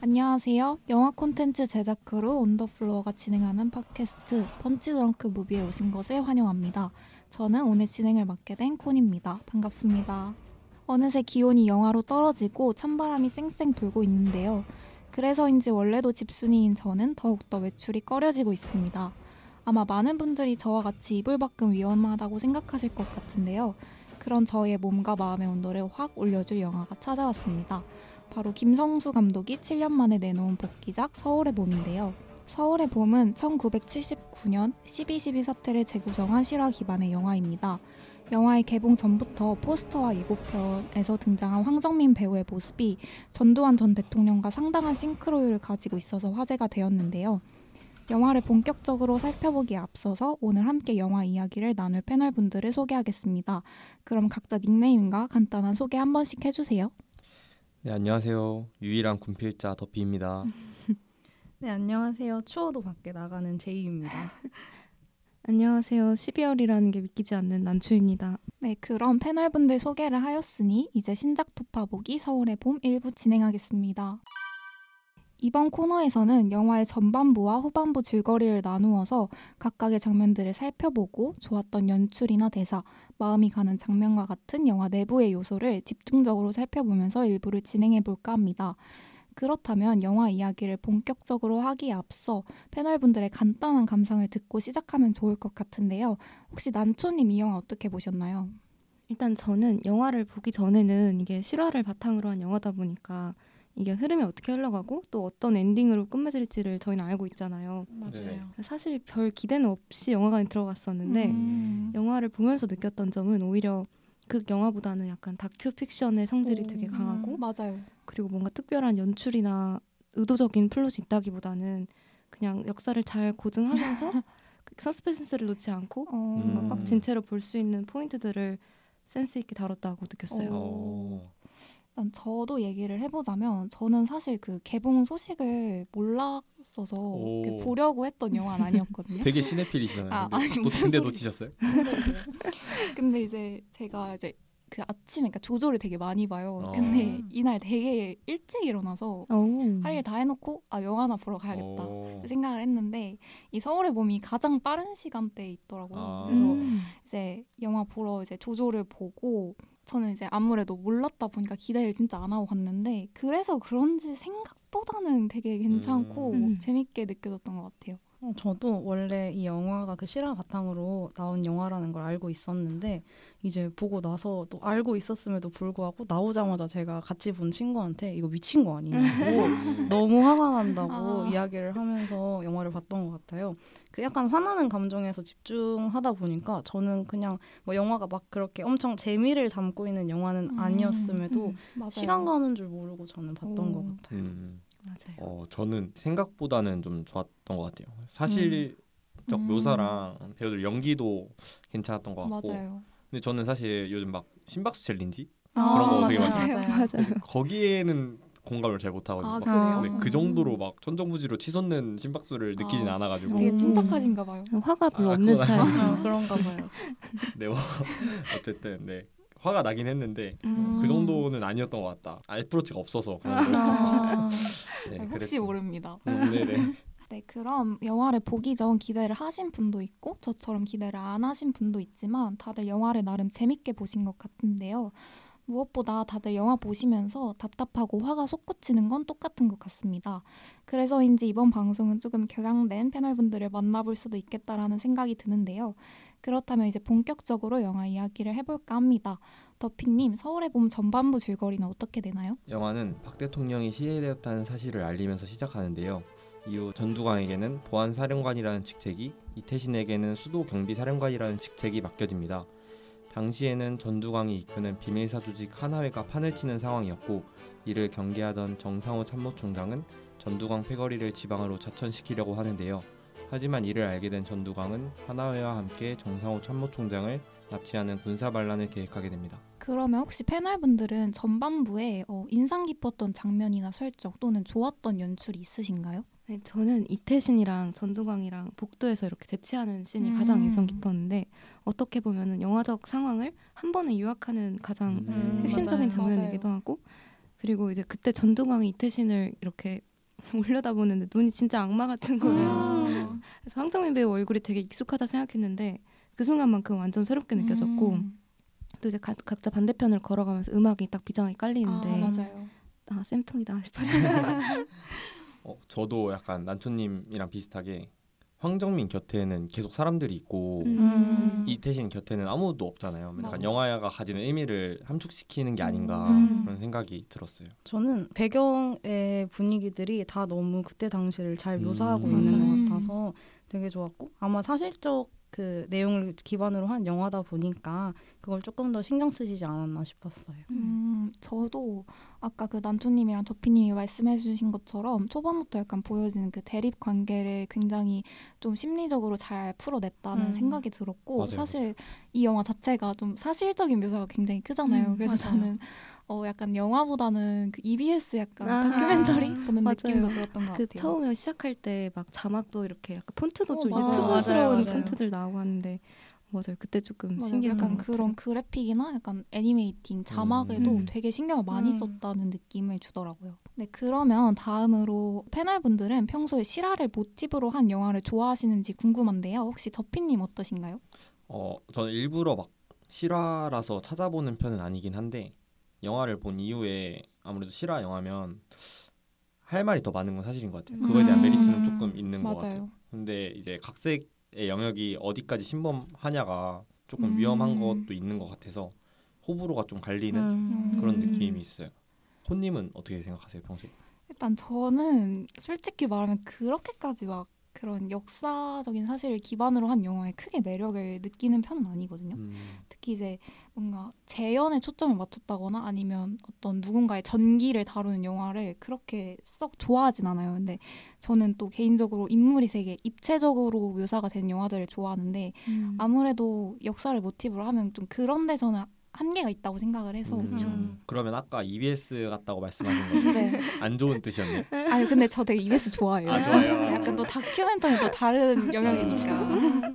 안녕하세요. 영화 콘텐츠 제작 크루 온더플로어가 진행하는 팟캐스트 펀치드렁크 무비에 오신 것을 환영합니다. 저는 오늘 진행을 맡게 된 콘입니다. 반갑습니다. 어느새 기온이 영하로 떨어지고 찬바람이 쌩쌩 불고 있는데요. 그래서인지 원래도 집순이인 저는 더욱더 외출이 꺼려지고 있습니다. 아마 많은 분들이 저와 같이 이불 밖은 위험하다고 생각하실 것 같은데요. 그런 저의 몸과 마음의 온도를 확 올려줄 영화가 찾아왔습니다. 바로 김성수 감독이 7년 만에 내놓은 복귀작 서울의 봄인데요. 서울의 봄은 1979년 12.12 사태를 재구성한 실화 기반의 영화입니다. 영화의 개봉 전부터 포스터와 예고편에서 등장한 황정민 배우의 모습이 전두환 전 대통령과 상당한 싱크로율을 가지고 있어서 화제가 되었는데요. 영화를 본격적으로 살펴보기에 앞서서 오늘 함께 영화 이야기를 나눌 패널분들을 소개하겠습니다. 그럼 각자 닉네임과 간단한 소개 한 번씩 해주세요. 네, 안녕하세요. 유일한 군필자 더피입니다. 네, 안녕하세요. 추워도 밖에 나가는 제이입니다. 안녕하세요. 12월이라는 게 믿기지 않는 난초입니다. 네, 그럼 패널분들 소개를 하였으니 이제 신작 토파보기 서울의 봄 1부 진행하겠습니다. 이번 코너에서는 영화의 전반부와 후반부 줄거리를 나누어서 각각의 장면들을 살펴보고 좋았던 연출이나 대사, 마음이 가는 장면과 같은 영화 내부의 요소를 집중적으로 살펴보면서 일부를 진행해볼까 합니다. 그렇다면 영화 이야기를 본격적으로 하기에 앞서 패널분들의 간단한 감상을 듣고 시작하면 좋을 것 같은데요. 혹시 난초님 이 영화 어떻게 보셨나요? 일단 저는 영화를 보기 전에는 이게 실화를 바탕으로 한 영화다 보니까 이게 흐름이 어떻게 흘러가고 또 어떤 엔딩으로 끝맺을지를 저희는 알고 있잖아요. 맞아요. 사실 별 기대는 없이 영화관에 들어갔었는데 영화를 보면서 느꼈던 점은 오히려 그 영화보다는 약간 다큐 픽션의 성질이 되게 강하고 맞아요. 그리고 뭔가 특별한 연출이나 의도적인 플롯이 있다기보다는 그냥 역사를 잘 고증하면서 서스펜스를 놓지 않고 뭔가 꽉 쥔 채로 볼 수 있는 포인트들을 센스 있게 다뤘다고 느꼈어요. 저도 얘기를 해보자면 저는 사실 그 개봉 소식을 몰랐어서 보려고 했던 영화는 아니었거든요. 되게 시네필이시잖아요. 아니, 근데 놓치셨어요? 근데 이제 제가 이제 그 아침에 그러니까 조조를 되게 많이 봐요. 근데 이날 되게 일찍 일어나서 할 일 다 해놓고 영화나 보러 가야겠다 생각을 했는데 이 서울의 봄이 가장 빠른 시간대에 있더라고요. 그래서 이제 영화 보러 이제 조조를 보고 저는 이제 아무래도 몰랐다 보니까 기대를 진짜 안 하고 갔는데 그래서 그런지 생각보다는 되게 괜찮고 재밌게 느껴졌던 것 같아요. 저도 원래 이 영화가 그 실화 바탕으로 나온 영화라는 걸 알고 있었는데 이제 보고 나서 또 알고 있었음에도 불구하고 나오자마자 제가 같이 본 친구한테 이거 미친 거 아니냐고 너무 화가 난다고 이야기를 하면서 영화를 봤던 것 같아요. 그 약간 화나는 감정에서 집중하다 보니까 저는 그냥 뭐 영화가 막 그렇게 엄청 재미를 담고 있는 영화는 아니었음에도 시간 가는 줄 모르고 저는 봤던 것 같아요. 맞아요. 저는 생각보다는 좀 좋았던 것 같아요. 사실적 묘사랑 배우들 연기도 괜찮았던 것 같고. 맞아요. 근데 저는 사실 요즘 막 심박수 챌린지 그런 거 되게 많잖아요. 거기에는 공감을 잘 못하거든요. 근데 그 정도로 막 천정부지로 치솟는 심박수를 느끼진 않아가지고 되게 침착하신가 봐요. 화가 별로 없는 스타일이시죠. 그런가 봐요. 네, 어쨌든 네. 화가 나긴 했는데 그 정도는 아니었던 것 같다. 애프로치가 없어서 그런 걸 수도 있고. 네, 혹시 모릅니다. 네네. 네, 그럼 영화를 보기 전 기대를 하신 분도 있고 저처럼 기대를 안 하신 분도 있지만 다들 영화를 나름 재밌게 보신 것 같은데요. 무엇보다 다들 영화 보시면서 답답하고 화가 솟구치는 건 똑같은 것 같습니다. 그래서인지 이번 방송은 조금 격양된 패널분들을 만나볼 수도 있겠다라는 생각이 드는데요. 그렇다면 이제 본격적으로 영화 이야기를 해볼까 합니다. 더피님, 서울의 봄 전반부 줄거리는 어떻게 되나요? 영화는 박 대통령이 시해되었다는 사실을 알리면서 시작하는데요. 이후 전두광에게는 보안사령관이라는 직책이, 이태신에게는 수도경비사령관이라는 직책이 맡겨집니다. 당시에는 전두광이 이끄는 비밀사 조직 하나회가 판을 치는 상황이었고 이를 경계하던 정상호 참모총장은 전두광 패거리를 지방으로 자천시키려고 하는데요. 하지만 이를 알게 된 전두광은 하나회와 함께 정상호 참모총장을 납치하는 군사반란을 계획하게 됩니다. 그러면 혹시 패널분들은 전반부에 인상 깊었던 장면이나 설정 또는 좋았던 연출이 있으신가요? 네, 저는 이태신이랑 전두광이랑 복도에서 이렇게 대치하는 씬이 가장 인상 깊었는데 어떻게 보면은 영화적 상황을 한 번에 요약하는 가장 핵심적인 장면이기도 하고 그리고 이제 그때 전두광이 이태신을 이렇게 올려다보는데 눈이 진짜 악마 같은 거예요. 그래서 황정민 배우 얼굴이 되게 익숙하다 생각했는데 그 순간만큼 완전 새롭게 느껴졌고 또 이제 각자 반대편을 걸어가면서 음악이 딱 비장하게 깔리는데 맞아요. 쌤통이다 싶었어요. 저도 약간 난초님이랑 비슷하게 황정민 곁에는 계속 사람들이 있고 이태신 곁에는 아무도 없잖아요. 약간 영화가 가지는 의미를 함축시키는 게 아닌가 그런 생각이 들었어요. 저는 배경의 분위기들이 다 너무 그때 당시를 잘 묘사하고 있는 것 같아서 되게 좋았고 아마 사실적 그 내용을 기반으로 한 영화다 보니까 그걸 조금 더 신경 쓰시지 않았나 싶었어요. 저도 아까 그 난초님이랑 더피님이 말씀해주신 것처럼 초반부터 약간 보여지는 그 대립 관계를 굉장히 좀 심리적으로 잘 풀어냈다는 생각이 들었고 맞아요, 사실 맞아요. 이 영화 자체가 좀 사실적인 묘사가 굉장히 크잖아요. 그래서 맞아요. 저는 약간 영화보다는 그 EBS 약간 다큐멘터리 보는 맞아요. 느낌도 들었던 것 그 같아요. 처음에 시작할 때 막 자막도 이렇게 약간 폰트도 좀 맞아요. 유튜브스러운 맞아요. 폰트들 나오고 하는데 맞아요. 그때 조금 맞아요. 신기했던 약간 것 같아요. 그런 그래픽이나 약간 애니메이팅 자막에도 되게 신경을 많이 음. 썼다는 느낌을 주더라고요. 네, 그러면 다음으로 패널분들은 평소에 실화를 모티브로 한 영화를 좋아하시는지 궁금한데요. 혹시 더피님 어떠신가요? 저는 일부러 막 실화라서 찾아보는 편은 아니긴 한데 영화를 본 이후에 아무래도 실화 영화면 할 말이 더 많은 건 사실인 것 같아요. 그거에 대한 메리트는 조금 있는 것 같아요. 맞아요. 근데 이제 각색의 영역이 어디까지 침범하냐가 조금 위험한 것도 있는 것 같아서 호불호가 좀 갈리는 그런 느낌이 있어요. 혼님은 어떻게 생각하세요, 평소에? 일단 저는 솔직히 말하면 그렇게까지 막 그런 역사적인 사실을 기반으로 한 영화에 크게 매력을 느끼는 편은 아니거든요. 특히 이제 뭔가 재연에 초점을 맞췄다거나 아니면 어떤 누군가의 전기를 다루는 영화를 그렇게 썩 좋아하진 않아요. 근데 저는 또 개인적으로 인물이 되게 입체적으로 묘사가 된 영화들을 좋아하는데 아무래도 역사를 모티브로 하면 좀 그런 데서는 한계가 있다고 생각을 해서 그러면 아까 EBS 같다고 말씀하신 거 네. 안 좋은 뜻이었네요. 아니 근데 저 되게 EBS 좋아해요. 좋아요. 약간 또 다큐멘터리도 다른 영역이 있으니까.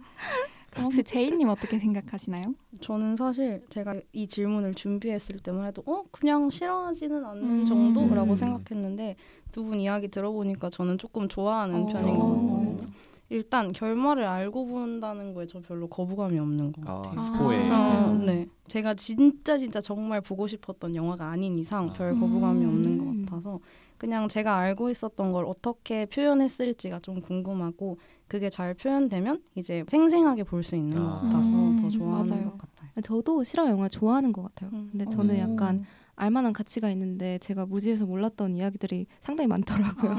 그럼 혹시 제이님 어떻게 생각하시나요? 저는 사실 제가 이 질문을 준비했을 때만 해도 그냥 싫어하지는 않는 정도라고 생각했는데 두 분 이야기 들어보니까 저는 조금 좋아하는 편인 것 같거든요. 일단 결말을 알고 본다는 거에 저 별로 거부감이 없는 것 같아요. 스포에 대해서. 네, 제가 진짜 정말 보고 싶었던 영화가 아닌 이상 별 거부감이 없는 것 같아서 그냥 제가 알고 있었던 걸 어떻게 표현했을지가 좀 궁금하고 그게 잘 표현되면 이제 생생하게 볼 수 있는 것 같아서 더 좋아하는 맞아요. 것 같아요. 저도 실화 영화 좋아하는 것 같아요. 근데 저는 약간 알만한 가치가 있는데 제가 무지해서 몰랐던 이야기들이 상당히 많더라고요.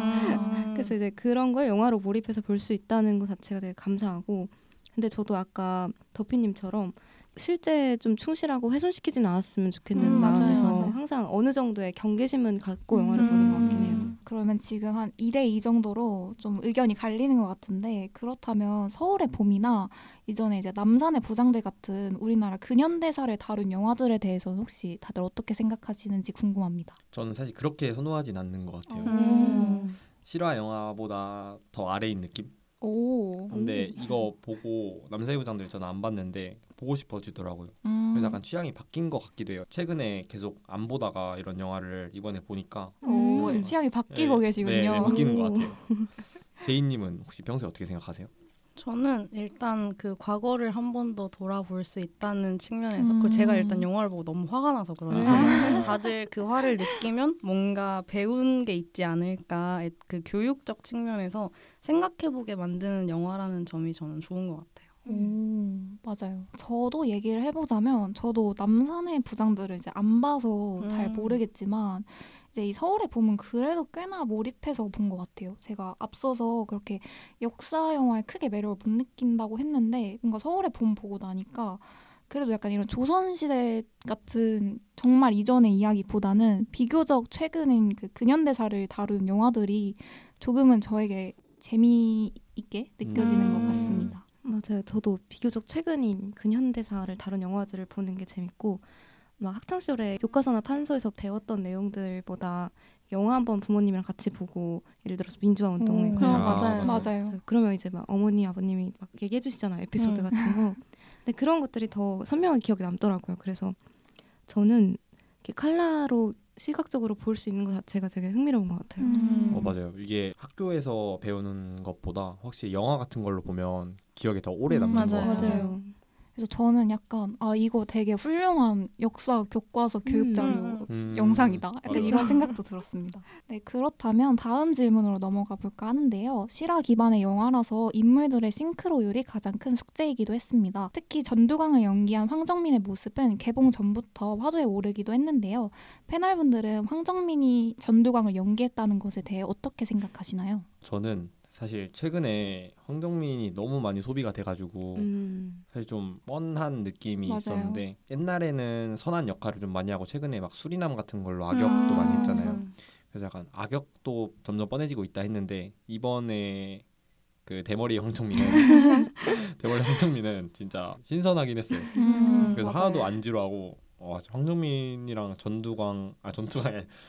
그래서 이제 그런 걸 영화로 몰입해서 볼 수 있다는 것 자체가 되게 감사하고 근데 저도 아까 더피님처럼 실제 좀 충실하고 훼손시키진 않았으면 좋겠는 마음에서 맞아요. 항상 어느 정도의 경계심은 갖고 영화를 보는 것 같긴 해요. 그러면 지금 한 2대2 정도로 좀 의견이 갈리는 것 같은데 그렇다면 서울의 봄이나 이전에 이제 남산의 부장들 같은 우리나라 근현대사를 다룬 영화들에 대해서는 혹시 다들 어떻게 생각하시는지 궁금합니다. 저는 사실 그렇게 선호하진 않는 것 같아요. 실화 영화보다 더 아래인 느낌? 근데 이거 보고 남산의 부장들 저는 안 봤는데 보고 싶어지더라고요. 그래서 약간 취향이 바뀐 것 같기도 해요. 최근에 계속 안 보다가 이런 영화를 이번에 보니까 취향이 바뀌고 계시군요. 네, 바뀌는 것 같아요. 제이님은 혹시 평소에 어떻게 생각하세요? 저는 일단 그 과거를 한 번 더 돌아볼 수 있다는 측면에서 그리고 제가 일단 영화를 보고 너무 화가 나서 그런지 다들 그 화를 느끼면 뭔가 배운 게 있지 않을까 그 교육적 측면에서 생각해보게 만드는 영화라는 점이 저는 좋은 것 같아요. 맞아요. 저도 얘기를 해보자면 저도 남산의 부장들을 이제 안 봐서 잘 모르겠지만 이제 이 서울의 봄은 그래도 꽤나 몰입해서 본 것 같아요. 제가 앞서서 그렇게 역사 영화에 크게 매력을 못 느낀다고 했는데 뭔가 서울의 봄 보고 나니까 그래도 약간 이런 조선시대 같은 정말 이전의 이야기보다는 비교적 최근인 그 근현대사를 다룬 영화들이 조금은 저에게 재미있게 느껴지는 것 같습니다. 맞아요. 저도 비교적 최근인 근현대사를 다룬 영화들을 보는 게 재밌고 막 학창시절에 교과서나 판서에서 배웠던 내용들보다 영화 한번 부모님이랑 같이 보고 예를 들어서 민주화 운동에 맞아요. 그러면 이제 막 어머니 아버님이 막 얘기해 주시잖아요. 에피소드 같은 거. 근데 그런 것들이 더 선명하게 기억에 남더라고요. 그래서 저는 이렇게 칼라로 시각적으로 볼 수 있는 것 자체가 되게 흥미로운 것 같아요. 맞아요. 이게 학교에서 배우는 것보다 확실히 영화 같은 걸로 보면 기억에 더 오래 남는 것 맞아요. 같아요. 맞아요. 그래서 저는 약간 이거 되게 훌륭한 역사 교과서 교육자료 영상이다. 약간 맞아요. 이런 생각도 들었습니다. 네, 그렇다면 다음 질문으로 넘어가 볼까 하는데요. 실화 기반의 영화라서 인물들의 싱크로율이 가장 큰 숙제이기도 했습니다. 특히 전두광을 연기한 황정민의 모습은 개봉 전부터 화두에 오르기도 했는데요. 패널분들은 황정민이 전두광을 연기했다는 것에 대해 어떻게 생각하시나요? 저는 사실 최근에 황정민이 너무 많이 소비가 돼가지고 음. 사실 좀 뻔한 느낌이 맞아요. 있었는데 옛날에는 선한 역할을 좀 많이 하고 최근에 막 수리남 같은 걸로 악역도 많이 했잖아요. 그래서 약간 악역도 점점 뻔해지고 있다 했는데 이번에 그 대머리 황정민은 대머리 황정민은 진짜 신선하긴 했어요. 그래서 맞아요. 하나도 안 지루하고 황정민이랑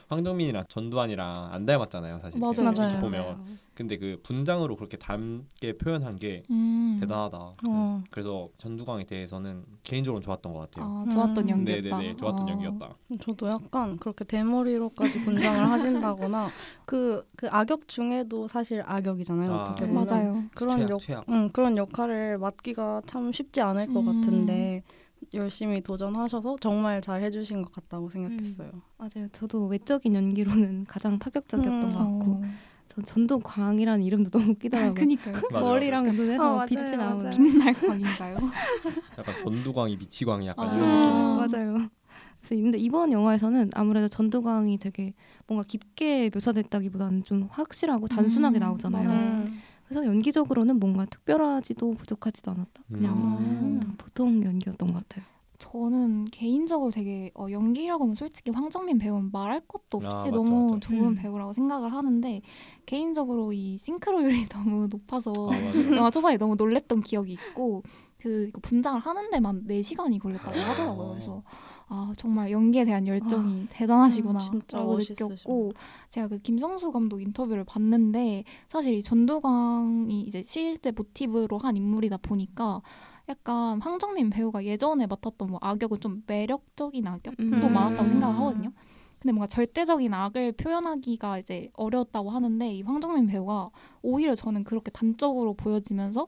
황정민이랑 전두환이랑 안 닮았잖아요, 사실. 맞아요. 이렇게 맞아요. 보면. 근데 그 분장으로 그렇게 닮게 표현한 게 대단하다. 그래서 전두광에 대해서는 개인적으로 좋았던 것 같아요. 좋았던 연기였다. 네네네, 좋았던 연기였다. 저도 약간 그렇게 대머리로까지 분장을 하신다거나 그 악역 중에도 사실 악역이잖아요. 어떻게 보면. 맞아요. 그런 역할을 맡기가 참 쉽지 않을 것 같은데 열심히 도전하셔서 정말 잘 해주신 것 같다고 생각했어요. 맞아요. 저도 외적인 연기로는 가장 파격적이었던 것 같고 전 전두광이라는 이름도 너무 웃기더라고요. 그니까요. 머리랑 눈에서 맞아요, 빛이 나오는. 맞아요. 빛날광인가요? 약간 전두광이 미치광이 약간 이런 느낌. 맞아요. 그래서 근데 이번 영화에서는 아무래도 전두광이 되게 뭔가 깊게 묘사됐다기보다는 좀 확실하고 단순하게 나오잖아요. 맞아요. 그래서 연기적으로는 뭔가 특별하지도 부족하지도 않았다. 그냥 보통 연기였던 것 같아요. 저는 개인적으로 되게 연기라고 하면 솔직히 황정민 배우는 말할 것도 없이 맞죠, 너무 맞죠. 좋은 배우라고 생각을 하는데 개인적으로 이 싱크로율이 너무 높아서 맞아요. 영화 초반에 너무 놀랬던 기억이 있고 이거 분장을 하는 데만 4시간이 걸렸다고 하더라고요. 그래서 정말 연기에 대한 열정이 대단하시구나 진짜 라고 느꼈고 제가 그 김성수 감독 인터뷰를 봤는데 사실 이 전두광이 이제 실제 모티브로 한 인물이다 보니까 약간 황정민 배우가 예전에 맡았던 뭐 악역은 좀 매력적인 악역도 많았다고 생각하거든요. 근데 뭔가 절대적인 악을 표현하기가 이제 어려웠다고 하는데 이 황정민 배우가 오히려 저는 그렇게 단적으로 보여지면서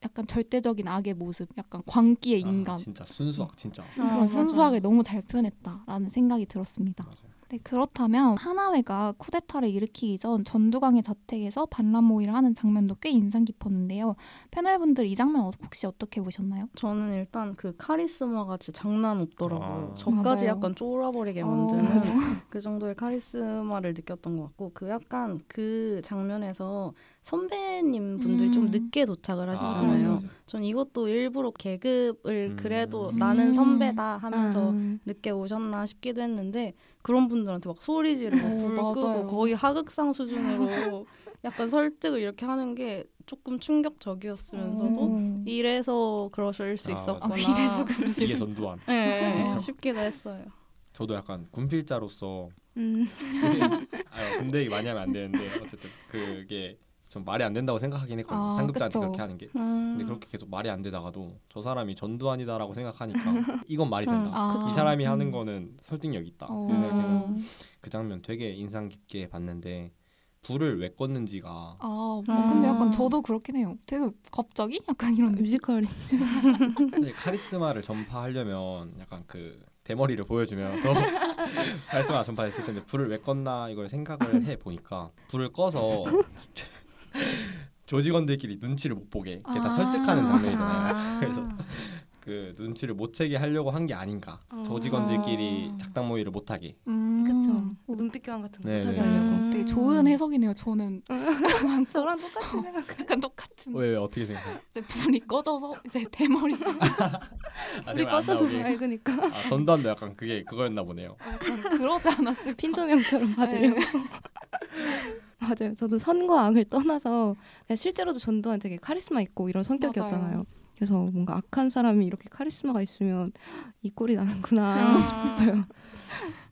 약간 절대적인 악의 모습, 약간 광기의 인간 진짜 순수악 진짜. 그런 순수하게 너무 잘 표현했다라는 생각이 들었습니다. 맞아요. 네, 그렇다면 하나회가 쿠데타를 일으키기 전 전두광의 자택에서 반란 모의를 하는 장면도 꽤 인상 깊었는데요. 패널분들 이 장면 혹시 어떻게 보셨나요? 저는 일단 그 카리스마가 진짜 장난 없더라고요. 저까지 맞아요. 약간 쫄아버리게 만드는 그 정도의 카리스마를 느꼈던 것 같고 그 약간 그 장면에서 선배님 분들이 좀 늦게 도착을 하시잖아요. 전 이것도 일부러 계급을 그래도 나는 선배다 하면서 늦게 오셨나 싶기도 했는데 그런 분들한테 막 소리 지르고 불 끄고 거의 하극상 수준으로 약간 설득을 이렇게 하는 게 조금 충격적이었으면서도 이래서 그러실 수 있었구나. 이래서 그러실 이게 전두환. 네, 싶기도 했어요. 저도 약간 군필자로서 군대 얘기 많이 하면 안 되는데 어쨌든 그게 좀 말이 안 된다고 생각하긴 했거든요. 상급자한테 그쵸. 그렇게 하는 게. 근데 그렇게 계속 말이 안 되다가도 저 사람이 전두환이다라고 생각하니까 이건 말이 된다. 이 사람이 하는 거는 설득력 있다. 그래서 그 장면 되게 인상 깊게 봤는데 불을 왜 껐는지가 근데 약간 저도 그렇긴 해요. 되게 갑자기? 약간 이런 뮤지컬이 사실 카리스마를 전파하려면 약간 그 대머리를 보여주면 더 카리스마가 전파됐을 텐데 불을 왜 껐나 이걸 생각을 해보니까 불을 꺼서 조직원들끼리 눈치를 못 보게 이렇게 다 설득하는 장면이잖아요. 그래서 그 눈치를 못 채게 하려고 한 게 아닌가. 조직원들끼리 작당 모의를 못하게. 그쵸. 눈빛 교환 같은 거 못하게 하려고. 되게 좋은 해석이네요. 저는 너랑 똑같은 생각. 약간 똑같은. 왜 어떻게 생각해? 이제 불이 꺼져서 이제 대머리가 불이 꺼져도 밝으니까. 전두환도 약간 그거였나 보네요. 그러지 않았을까? 핀조명처럼 받으려고. 맞아요. 저도 선과 악을 떠나서 그냥 실제로도 전두환 되게 카리스마 있고 이런 성격이었잖아요. 맞아요. 그래서 뭔가 악한 사람이 이렇게 카리스마가 있으면 이 꼴이 나는구나 싶었어요.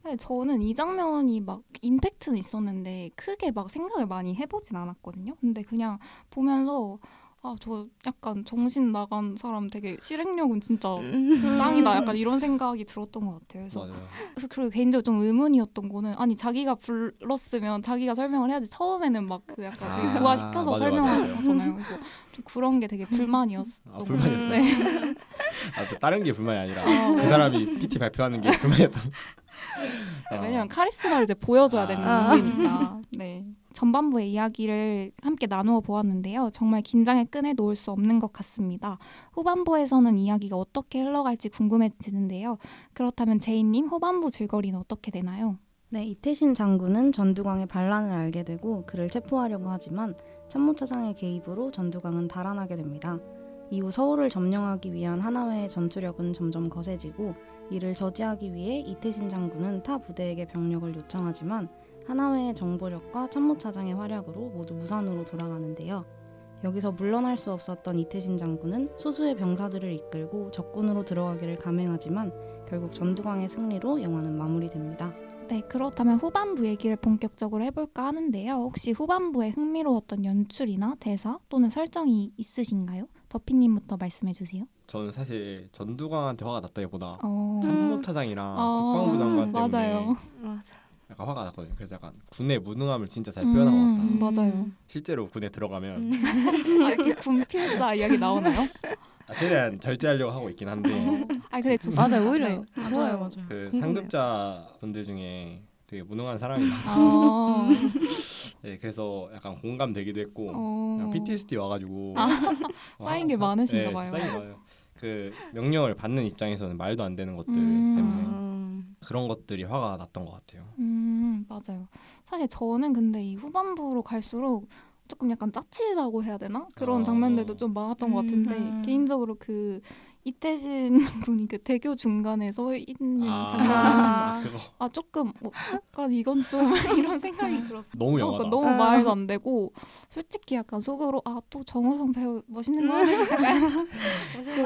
네, 저는 이 장면이 막 임팩트는 있었는데 크게 막 생각을 많이 해보진 않았거든요. 근데 그냥 보면서 저 약간 정신 나간 사람 되게 실행력은 진짜 짱이다 약간 이런 생각이 들었던 것 같아요. 그래서 그리고 개인적으로 좀 의문이었던 거는 아니 자기가 불렀으면 자기가 설명을 해야지 처음에는 막 그 약간 되게 부화시켜서 설명하는 거잖아요. 그래서 좀 그런 게 되게 불만이었던 불만이었어요? 네. 다른 게 불만이 아니라 그 사람이 PT 발표하는 게 불만이었던 네, 왜냐면 카리스마를 이제 보여줘야 되는 무대니까. 네. 전반부의 이야기를 함께 나누어 보았는데요. 정말 긴장의 끈을 놓을 수 없는 것 같습니다. 후반부에서는 이야기가 어떻게 흘러갈지 궁금해지는데요. 그렇다면 제이님 후반부 줄거리는 어떻게 되나요? 네, 이태신 장군은 전두광의 반란을 알게 되고 그를 체포하려고 하지만 참모차장의 개입으로 전두광은 달아나게 됩니다. 이후 서울을 점령하기 위한 하나회의 전투력은 점점 거세지고 이를 저지하기 위해 이태신 장군은 타 부대에게 병력을 요청하지만 하나회의 정보력과 참모차장의 활약으로 모두 무산으로 돌아가는데요. 여기서 물러날 수 없었던 이태신 장군은 소수의 병사들을 이끌고 적군으로 들어가기를 감행하지만 결국 전두광의 승리로 영화는 마무리됩니다. 네, 그렇다면 후반부 얘기를 본격적으로 해볼까 하는데요. 혹시 후반부에 흥미로웠던 연출이나 대사 또는 설정이 있으신가요? 더피님부터 말씀해주세요. 저는 사실 전두광한테 화가 났다기보다 참모차장이랑 국방부 장관 때문에 맞아요. 약간 화가 났거든요. 그래서 약간 군의 무능함을 진짜 잘 표현한 것 같다. 맞아요. 실제로 군에 들어가면 이렇게 군 필자 이야기 나오나요? 최대한 절제하려고 하고 있긴 한데 근데 맞아요. 오히려 네, 맞아요. 그 상급자 분들 중에 되게 무능한 사람이 네, 그래서 약간 공감되기도 했고 PTSD 와가지고 쌓인 게 많으신가 네, 봐요. 쌓인 게 많아요. 그 명령을 받는 입장에서는 말도 안 되는 것들 때문에 그런 것들이 화가 났던 것 같아요. 맞아요. 사실 저는 근데 이 후반부로 갈수록 조금 약간 짜치다고 해야 되나? 그런 장면들도 좀 많았던 것 같은데 개인적으로 그 이태진 장군이 그 대교 중간에 서 있는 장면은 조금 약간 이건 좀 이런 생각이 들었어요. 너무 영화다. 너무 말도 안 되고 솔직히 약간 속으로 또 정우성 배우 멋있는 거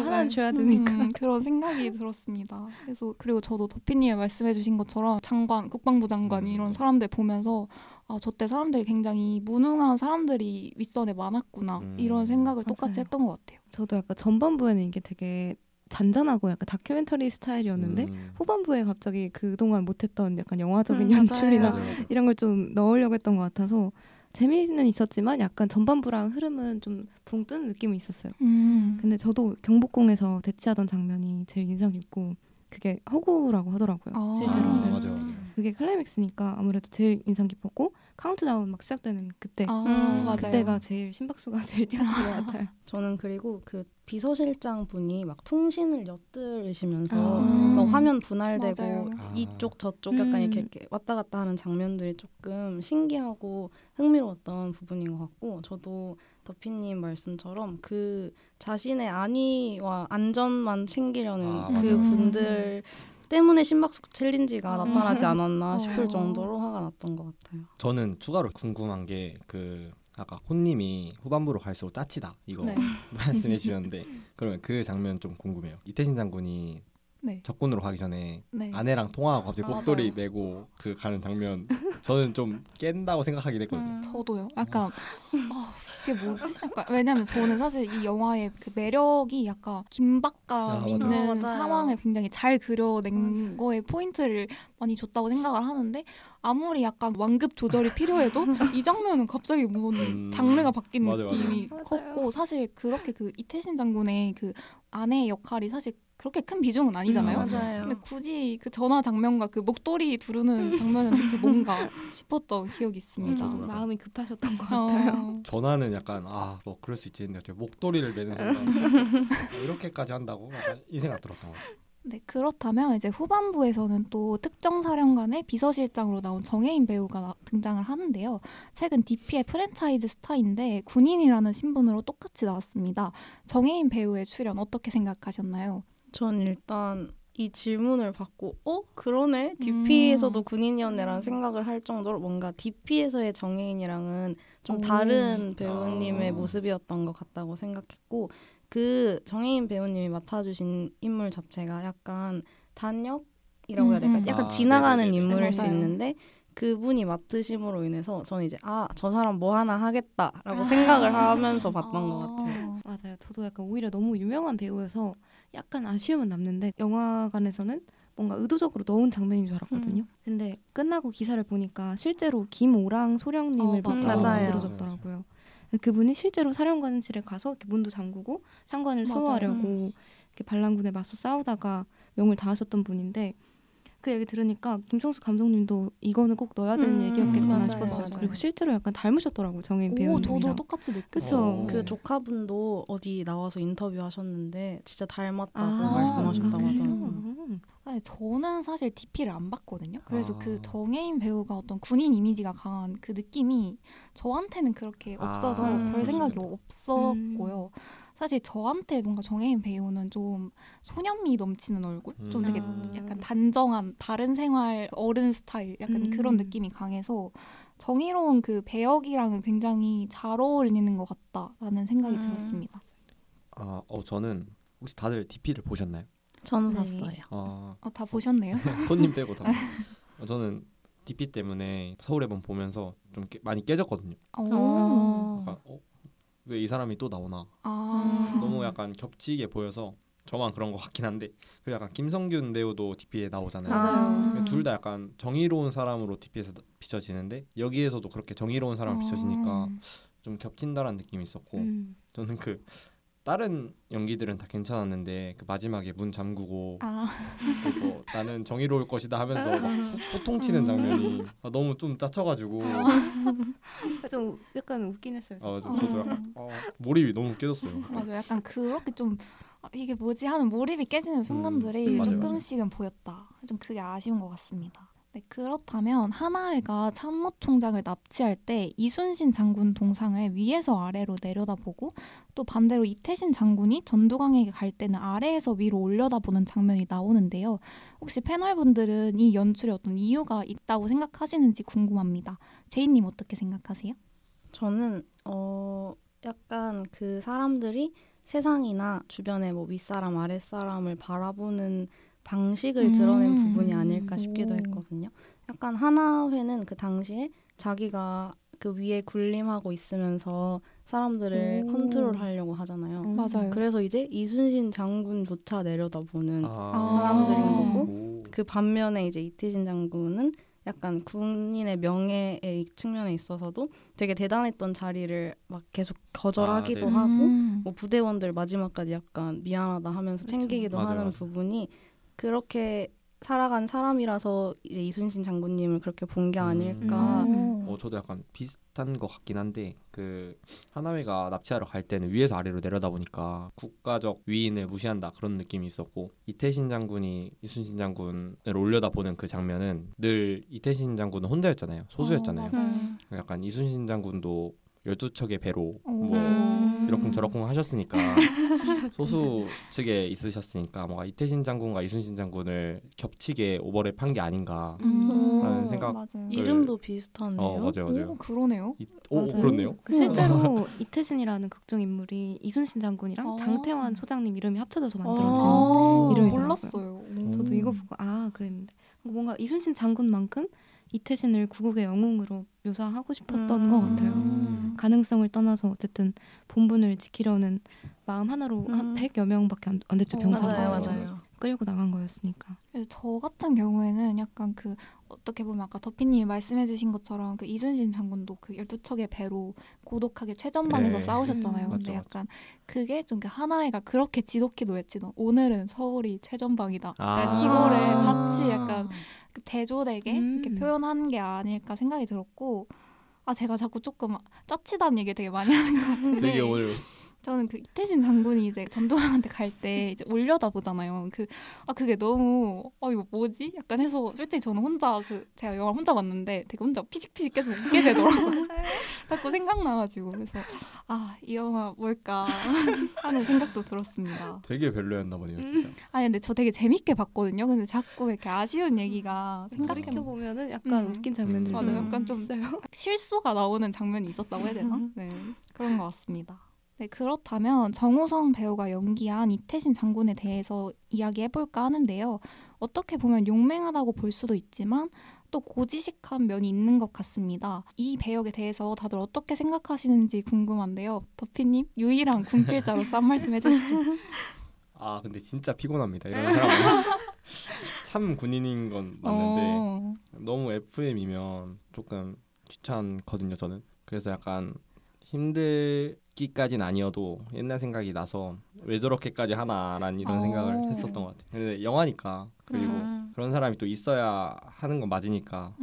하나 줘야 되니까 그런 생각이 들었습니다. 그래서 그리고 저도 더피님이 말씀해주신 것처럼 장관, 국방부 장관 이런 사람들 보면서 저때 사람들이 굉장히 무능한 사람들이 윗선에 많았구나 이런 생각을 똑같이 했던 것 같아요. 저도 약간 전반부에는 이게 되게 잔잔하고 약간 다큐멘터리 스타일이었는데 후반부에 갑자기 그동안 못했던 약간 영화적인 연출이나 맞아요. 이런 걸 좀 넣으려고 했던 것 같아서 재미는 있었지만 약간 전반부랑 흐름은 좀 붕 뜬 느낌이 있었어요. 근데 저도 경복궁에서 대치하던 장면이 제일 인상 깊고 그게 허구라고 하더라고요. 실제로. 맞아요. 그게 클라이맥스니까 아무래도 제일 인상 깊었고 카운트다운 막 시작되는 그때 맞아요. 그때가 제일 심박수가 제일 뛰었던 것 같아요. 저는 그리고 그 비서실장 분이 막 통신을 엿들으시면서 막 화면 분할되고 맞아요. 이쪽 저쪽 약간 이렇게 왔다 갔다 하는 장면들이 조금 신기하고 흥미로웠던 부분인 것 같고 저도 더피님 말씀처럼 그 자신의 안위와 안전만 챙기려는 그 분들 때문에 심박수 챌린지가 나타나지 않았나 싶을 정도로 화가 났던 것 같아요. 저는 추가로 궁금한 게 아까 콘님이 후반부로 갈수록 짜치다 이거 말씀해 주셨는데 그러면 그 장면 좀 궁금해요. 이태신 장군이 적군으로 가기 전에 아내랑 통화하고 갑자기 목도리 메고 그 가는 장면 저는 좀 깬다고 생각하긴 했거든요. 저도요. 약간 이게 뭐지? 약간 왜냐면 저는 사실 이 영화의 그 매력이 약간 긴박감 있는 상황을 굉장히 잘 그려낸 거에 포인트를 많이 줬다고 생각을 하는데 아무리 약간 완급 조절이 필요해도 이 장면은 갑자기 뭔 장르가 바뀐 느낌이 컸고 사실 그렇게 그 이태신 장군의 그 아내의 역할이 사실 그렇게 큰 비중은 아니잖아요. 맞아요. 근데 굳이 그 전화 장면과 그 목도리 두르는 장면은 대체 뭔가 싶었던 기억이 있습니다. 마음이 급하셨던 것 같아요. 전화는 약간 뭐 그럴 수 있지 했는데 목도리를 매는 순간 이렇게까지 한다고? 약간 이 생각 들었던 것 같아요. 네, 그렇다면 이제 후반부에서는 또 특정사령관의 비서실장으로 나온 정혜인 배우가 등장을 하는데요. 최근 DP의 프랜차이즈 스타인데 군인이라는 신분으로 똑같이 나왔습니다. 정혜인 배우의 출연 어떻게 생각하셨나요? 전 일단 이 질문을 받고 그러네? DP에서도 군인이었네라는 생각을 할 정도로 뭔가 DP에서의 정혜인이랑은 좀 다른 배우님의 모습이었던 것 같다고 생각했고 그 정혜인 배우님이 맡아주신 인물 자체가 약간 단역이라고 해야 될까? 약간 지나가는 인물일 수 있는데 그분이 맡으심으로 인해서 저는 이제 저 사람 뭐 하나 하겠다라고 생각을 하면서 봤던 것 같아요. 맞아요. 저도 약간 오히려 너무 유명한 배우여서 약간 아쉬움은 남는데 영화관에서는 뭔가 의도적으로 넣은 장면인 줄 알았거든요. 근데 끝나고 기사를 보니까 실제로 김오랑 소령님을 붙여서 맞아요. 만들어졌더라고요. 그분이 실제로 사령관실에 가서 이렇게 문도 잠그고 상관을 수호하려고 이렇게 반란군에 맞서 싸우다가 명을 다하셨던 분인데 그 얘기 들으니까 김성수 감독님도 이거는 꼭 넣어야 되는 얘기였겠구나 맞아요. 싶었어요. 맞아요. 그리고 실제로 약간 닮으셨더라고요. 정혜인 오, 배우님이랑. 저도 똑같이 느꼈어요. 그쵸? 그 조카분도 어디 나와서 인터뷰하셨는데 진짜 닮았다고 아, 말씀하셨다고 그래요? 하더라고요. 아니, 저는 사실 DP를 안 봤거든요. 그래서 아. 그 정혜인 배우가 어떤 군인 이미지가 강한 그 느낌이 저한테는 그렇게 없어서 별 생각이 없었고요. 사실 저한테 뭔가 정혜인 배우는 좀 소년미 넘치는 얼굴? 좀 되게 약간 단정한 바른 생활 어른 스타일 약간 그런 느낌이 강해서 정의로운 그 배역이랑은 굉장히 잘 어울리는 것 같다라는 생각이 들었습니다. 저는 혹시 다들 DP를 보셨나요? 전 네. 봤어요. 다 보셨네요? 콘님 빼고 다. 저는 DP 때문에 서울의 밤 보면서 좀 많이 깨졌거든요. 약간 왜 이 사람이 또 나오나. 너무 약간 겹치게 보여서 저만 그런 것 같긴 한데 그리고 약간 김성균 배우도 DP에 나오잖아요. 맞아요. 둘 다 약간 정의로운 사람으로 DP에서 비춰지는데 여기에서도 그렇게 정의로운 사람으로 비춰지니까 좀 겹친다라는 느낌이 있었고 저는 그 다른 연기들은 다 괜찮았는데 그 마지막에 문 잠그고 그리고 나는 정의로울 것이다 하면서 막 호통치는 장면이 너무 좀 짜쳐가지고 좀 약간 웃긴 했어요. 저도 약간 몰입이 너무 깨졌어요. 맞아요. 약간 그렇게 좀 이게 뭐지 하는 몰입이 깨지는 순간들이 맞아요, 조금씩은 보였다. 좀 그게 아쉬운 것 같습니다. 네, 그렇다면 하나회가 참모총장을 납치할 때 이순신 장군 동상을 위에서 아래로 내려다보고 또 반대로 이태신 장군이 전두광에게 갈 때는 아래에서 위로 올려다보는 장면이 나오는데요. 혹시 패널분들은 이 연출에 어떤 이유가 있다고 생각하시는지 궁금합니다. 제이님 어떻게 생각하세요? 저는 약간 그 사람들이 세상이나 주변의 뭐 윗사람 아랫사람을 바라보는 방식을 드러낸 부분이 아닐까 싶기도 했거든요. 약간 하나회는 그 당시에 자기가 그 위에 군림하고 있으면서 사람들을 컨트롤하려고 하잖아요. 맞아요. 그래서 이제 이순신 장군조차 내려다보는 사람들인 거고 그 반면에 이제 이태신 장군은 약간 군인의 명예의 측면에 있어서도 되게 대단했던 자리를 막 계속 거절하기도 하고 뭐 부대원들 마지막까지 약간 미안하다 하면서 챙기기도 하는 부분이 그렇게 살아간 사람이라서 이제 이순신 장군님을 그렇게 본 게 아닐까. 저도 약간 비슷한 것 같긴 한데 그 하나회가 납치하러 갈 때는 위에서 아래로 내려다보니까 국가적 위인을 무시한다 그런 느낌이 있었고 이태신 장군이 이순신 장군을 올려다보는 그 장면은 늘 이태신 장군은 혼자였잖아요. 소수였잖아요. 약간 이순신 장군도 12척의 배로 뭐 이러쿵저러쿵 하셨으니까 소수 측에 있으셨으니까 뭔가 이태신 장군과 이순신 장군을 겹치게 오버랩한 게 아닌가 라는 생각. 이름도 비슷하네요. 맞아요. 그러네요. 그렇네요. 실제로 이태신이라는 극중 인물이 이순신 장군이랑 장태환 소장님 이름이 합쳐져서 만들어진 이름이더라고요. 몰랐어요. 저도 이거 보고 그랬는데 뭔가 이순신 장군만큼 이태신을 구국의 영웅으로 묘사하고 싶었던 것 같아요. 가능성을 떠나서 어쨌든 본분을 지키려는 마음 하나로 한 100여 명밖에 안 됐죠. 병사가. 맞아요. 끌고 나간 거였으니까. 저 같은 경우에는 약간 그 어떻게 보면 아까 더피님이 말씀해주신 것처럼 그 이순신 장군도 그 12척의 배로 고독하게 최전방에서 싸우셨잖아요. 근데 약간 그게 좀 하나회가 그렇게 지독히 노였지만 오늘은 서울이 최전방이다. 약간 이거를 같이 약간 대조되게 이렇게 표현한 게 아닐까 생각이 들었고 제가 자꾸 조금 짜치다는 얘기 되게 많이 하는 것 같은데 되게 오늘 저는 그 이태신 장군이 이제 전두환한테 갈 때 이제 올려다 보잖아요. 그게 너무 이거 뭐지? 약간 해서 솔직히 저는 혼자 제가 영화 혼자 봤는데 되게 혼자 피식피식 계속 웃게 되더라고요. 자꾸 생각나가지고 그래서 이 영화 뭘까 하는 생각도 들었습니다. 되게 별로였나 보네요, 진짜. 근데 저 되게 재밌게 봤거든요. 근데 자꾸 이렇게 아쉬운 얘기가 생각해 보면은 약간 웃긴 장면들 맞아요. 약간 좀 실수가 나오는 장면이 있었다고 해야 되나? 네, 그런 것 같습니다. 네, 그렇다면 정우성 배우가 연기한 이태신 장군에 대해서 이야기해볼까 하는데요. 어떻게 보면 용맹하다고 볼 수도 있지만 또 고지식한 면이 있는 것 같습니다. 이 배역에 대해서 다들 어떻게 생각하시는지 궁금한데요. 더피님, 유일한 군필자로서 한 말씀 해주시죠. 아 근데 진짜 피곤합니다. 이런 사람은 참 군인인 건 맞는데 너무 FM이면 조금 귀찮거든요. 저는. 그래서 약간 힘들기까지는 아니어도 옛날 생각이 나서 왜 저렇게까지 하나라는 이런 생각을 했었던 것 같아요. 근데 영화니까 그리고 그런 사람이 또 있어야 하는 건 맞으니까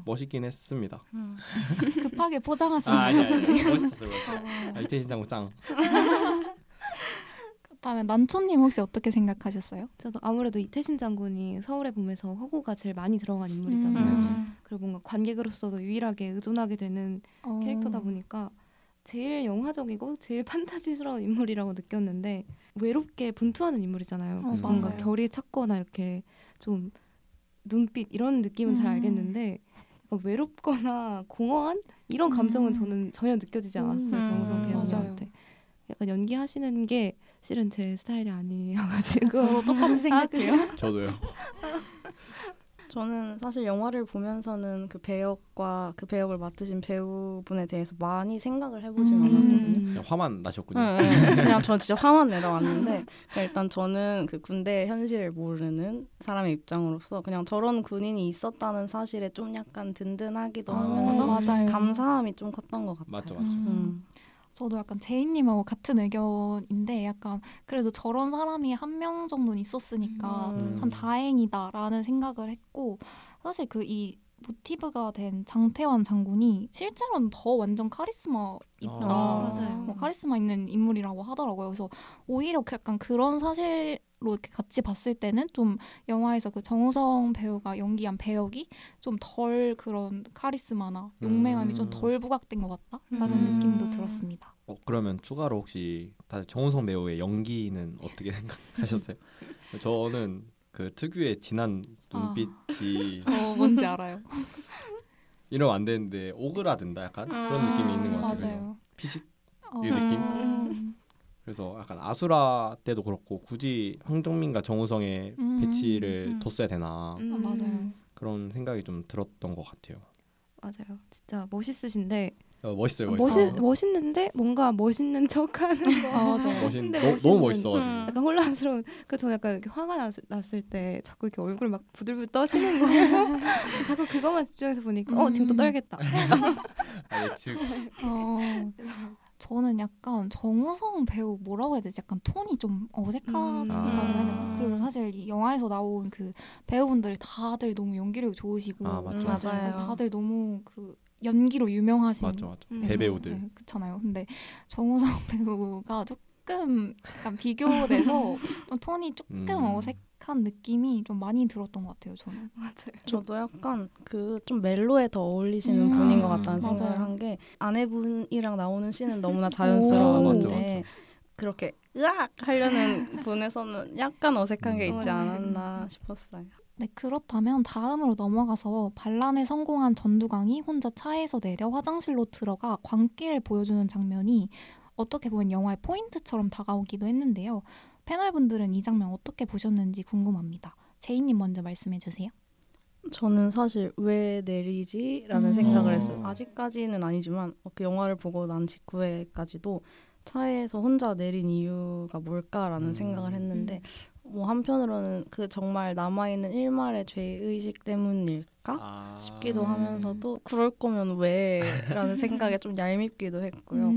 멋있긴 했습니다. 급하게 포장하시는 아니 멋있었어요. 이태신 장군 짱. 그렇다면 난초님 혹시 어떻게 생각하셨어요? 저도 아무래도 이태신 장군이 서울의 봄에서 허구가 제일 많이 들어간 인물이잖아요. 그리고 뭔가 관객으로서도 유일하게 의존하게 되는 캐릭터다 보니까 제일 영화적이고 제일 판타지스러운 인물이라고 느꼈는데 외롭게 분투하는 인물이잖아요. 그래서 뭔가 맞아요. 결이 찼거나 이렇게 좀 눈빛 이런 느낌은 잘 알겠는데 외롭거나 공허한 이런 감정은 저는 전혀 느껴지지 않았어요. 정우성 배우님한테. 약간 연기하시는 게 실은 제 스타일이 아니어가지고 저도 똑같이 생각해요. 저도요. 저는 사실 영화를 보면서는 그 배역과 그 배역을 맡으신 배우분에 대해서 많이 생각을 해보진 않았거든요. 그냥 화만 나셨군요. 네, 그냥 전 진짜 화만 내다 왔는데 일단 저는 그 군대 현실을 모르는 사람의 입장으로서 그냥 저런 군인이 있었다는 사실에 좀 약간 든든하기도 하면서 맞아요. 감사함이 좀 컸던 것 같아요. 맞죠. 저도 약간 제이님하고 같은 의견인데 약간 그래도 저런 사람이 한 명 정도는 있었으니까 참 다행이다라는 생각을 했고 사실 그 이 모티브가 된 장태환 장군이 실제로는 더 완전 카리스마 있다. 맞아요. 뭐 카리스마 있는 인물이라고 하더라고요. 그래서 오히려 약간 그런 사실로 이렇게 같이 봤을 때는 좀 영화에서 그 정우성 배우가 연기한 배역이 좀 덜 그런 카리스마나 용맹함이 좀 덜 부각된 것 같다라는 느낌도 들었습니다. 그러면 추가로 혹시 다들 정우성 배우의 연기는 어떻게 생각하셨어요? 저는 그 특유의 진한 눈빛이 뭔지 알아요. 이러면 안 되는데 오그라든다 약간 그런 느낌이 있는 것 같아요. 맞아요. 피식 이 느낌. 그래서 약간 아수라 때도 그렇고 굳이 황정민과 정우성의 배치를 뒀어야 되나 맞아요. 그런 생각이 좀 들었던 것 같아요. 맞아요. 진짜 멋있으신데 멋있어요. 멋있는데 뭔가 멋있는 척하는 거. 맞아요. 너무 멋있어가지고 약간 혼란스러운. 그 저는 약간 이렇게 화가 났을 때 자꾸 이렇게 얼굴 막 부들부들 떠시는 거예요. 자꾸 그것만 집중해서 보니까 지금 또 떨겠다. 저는 약간 정우성 배우 뭐라고 해야 되지? 약간 톤이 좀 어색하다고 해야 되나? 그리고 사실 이 영화에서 나온 그 배우분들이 다들 너무 연기력이 좋으시고 맞아요. 다들 너무 그 연기로 유명하신 맞죠. 대배우들. 네, 그렇잖아요. 근데 정우성 배우가 조금 약간 비교돼서 좀 톤이 조금 어색한 느낌이 좀 많이 들었던 것 같아요. 저는. 맞아요. 저도 약간 그 좀 멜로에 더 어울리시는 분인 것 같다는 생각을 한 게 아내분이랑 나오는 씬은 너무나 자연스러웠는데 그렇게 으악 하려는 분에서는 약간 어색한 게 있지 않았나 싶었어요. 네, 그렇다면 다음으로 넘어가서 반란에 성공한 전두광이 혼자 차에서 내려 화장실로 들어가 광기를 보여주는 장면이 어떻게 보면 영화의 포인트처럼 다가오기도 했는데요. 패널분들은 이 장면 어떻게 보셨는지 궁금합니다. 제이님 먼저 말씀해 주세요. 저는 사실 왜 내리지? 라는 생각을 했어요. 아직까지는 아니지만 그 영화를 보고 난 직후에까지도 차에서 혼자 내린 이유가 뭘까라는 생각을 했는데 뭐 한편으로는 그 정말 남아있는 일말의 죄의식 때문일까 싶기도 하면서도 그럴 거면 왜? 라는 생각에 좀 얄밉기도 했고요.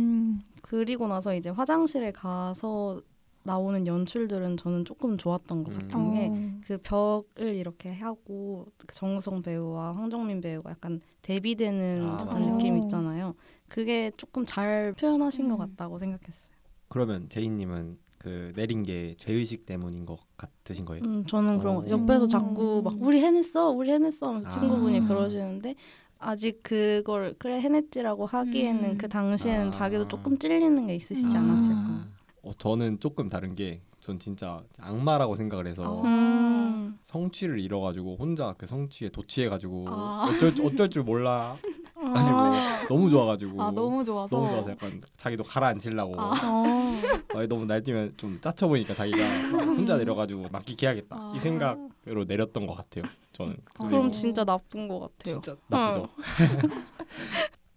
그리고 나서 이제 화장실에 가서 나오는 연출들은 저는 조금 좋았던 것 같은 게 그 벽을 이렇게 하고 그 정우성 배우와 황정민 배우가 약간 대비되는 느낌 있잖아요. 그게 조금 잘 표현하신 것 같다고 생각했어요. 그러면 제이님은 그 내린 게 죄의식 때문인 것 같으신 거예요? 저는 그런 거 옆에서 자꾸 막 우리 해냈어 하면서 친구분이 그러시는데 아직 그걸 그래 해냈지라고 하기에는 그 당시에는 자기도 조금 찔리는 게 있으시지 않았을까. 저는 조금 다른 게 전 진짜 악마라고 생각을 해서 성취를 잃어가지고 혼자 그 성취에 도취해가지고 어쩔 줄 몰라 가지고 너무 좋아가지고 너무 좋아서 약간 자기도 가라앉히려고 어. 너무 날뛰면 좀 짜쳐 보니까 자기가 혼자 내려가지고 맡기해야겠다 이 생각으로 내렸던 것 같아요. 저는. 그럼 진짜 나쁜 것 같아요. 진짜 나쁘죠.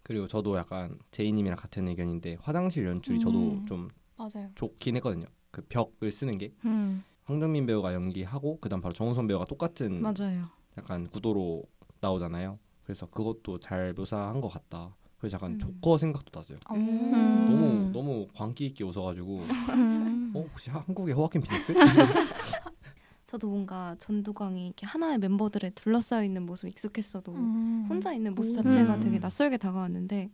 그리고 저도 약간 제이님이랑 같은 의견인데 화장실 연출이 저도 좀 맞아요. 좋긴 했거든요. 그 벽을 쓰는 게 황정민 배우가 연기하고 그다음 바로 정우성 배우가 똑같은 맞아요. 약간 구도로 나오잖아요. 그래서 그것도 잘 묘사한 것 같다. 그래서 약간 조커 생각도 났어요. 너무 광기 있게 웃어가지고 혹시 한국의 호아킨 피닉스? 저도 뭔가 전두광이 이렇게 하나의 멤버들에 둘러싸여 있는 모습이 익숙했어도 혼자 있는 모습 자체가 되게 낯설게 다가왔는데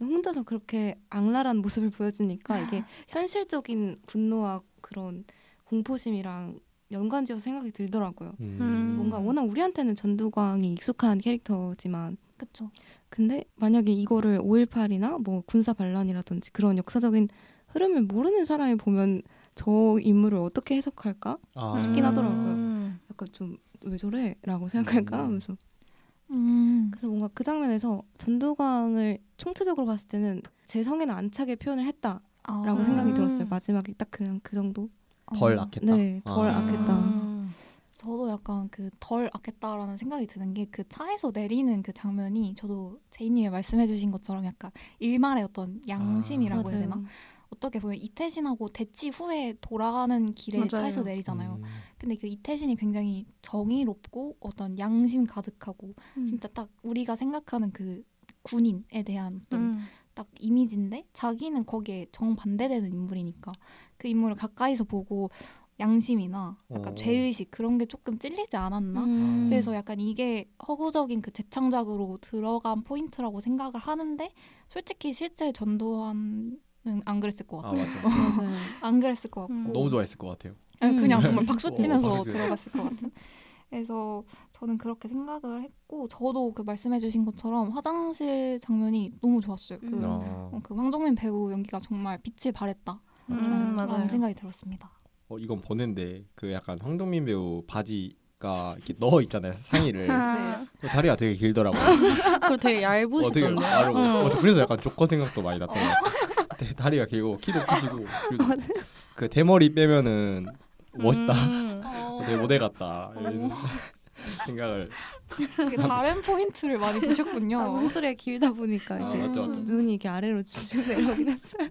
혼자서 그렇게 악랄한 모습을 보여주니까 이게 현실적인 분노와 그런 공포심이랑 연관지어서 생각이 들더라고요. 뭔가 워낙 우리한테는 전두광이 익숙한 캐릭터지만 그쵸. 근데 만약에 이거를 5.18이나 뭐 군사 반란이라든지 그런 역사적인 흐름을 모르는 사람이 보면 저 인물을 어떻게 해석할까 싶긴 하더라고요. 약간 좀 왜 저래? 라고 생각할까 하면서 그래서 뭔가 그 장면에서 전두광을 총체적으로 봤을 때는 제 성에는 안 차게 표현을 했다라고 생각이 들었어요. 마지막에 딱 그냥 그 정도. 덜 악했다. 네, 덜 악했다. 저도 약간 그 덜 악했다라는 생각이 드는 게 그 차에서 내리는 그 장면이 저도 제이님이 말씀해주신 것처럼 약간 일말의 어떤 양심이라고 해야 되나? 어떻게 보면 이태신하고 대치 후에 돌아가는 길에 맞아요. 차에서 내리잖아요. 근데 그 이태신이 굉장히 정의롭고 어떤 양심 가득하고 진짜 딱 우리가 생각하는 그 군인에 대한 어떤 딱 이미지인데 자기는 거기에 정반대되는 인물이니까 그 인물을 가까이서 보고 양심이나 약간 죄의식 그런 게 조금 찔리지 않았나? 그래서 약간 이게 허구적인 그 재창작으로 들어간 포인트라고 생각을 하는데 솔직히 실제 전두환 안 그랬을 것 같아요. 맞아요. 안 그랬을 것 같고 너무 좋아했을 것 같아요. 그냥 정말 박수 치면서 박수 들어갔을 것 같은. 그래서 저는 그렇게 생각을 했고 저도 그 말씀해주신 것처럼 화장실 장면이 너무 좋았어요. 그 황정민 배우 연기가 정말 빛을 발했다라는 생각이 들었습니다. 이건 보는데 그 약간 황정민 배우 바지가 이렇게 넣어 입잖아요 상의를. 다리가 되게 길더라고요. 그리고 되게 얇으시던데. 그래서 약간 조커 생각도 많이 났던 것 같아요. 다리가 길고 키도 크시고 그 대머리 빼면은 멋있다. 되게 모델 같다. 이런 생각을. 다른 포인트를 많이 보셨군요. 웃음소리가 길다 보니까 이제 맞죠. 눈이 이렇게 아래로 쭉 내려오긴 했어요.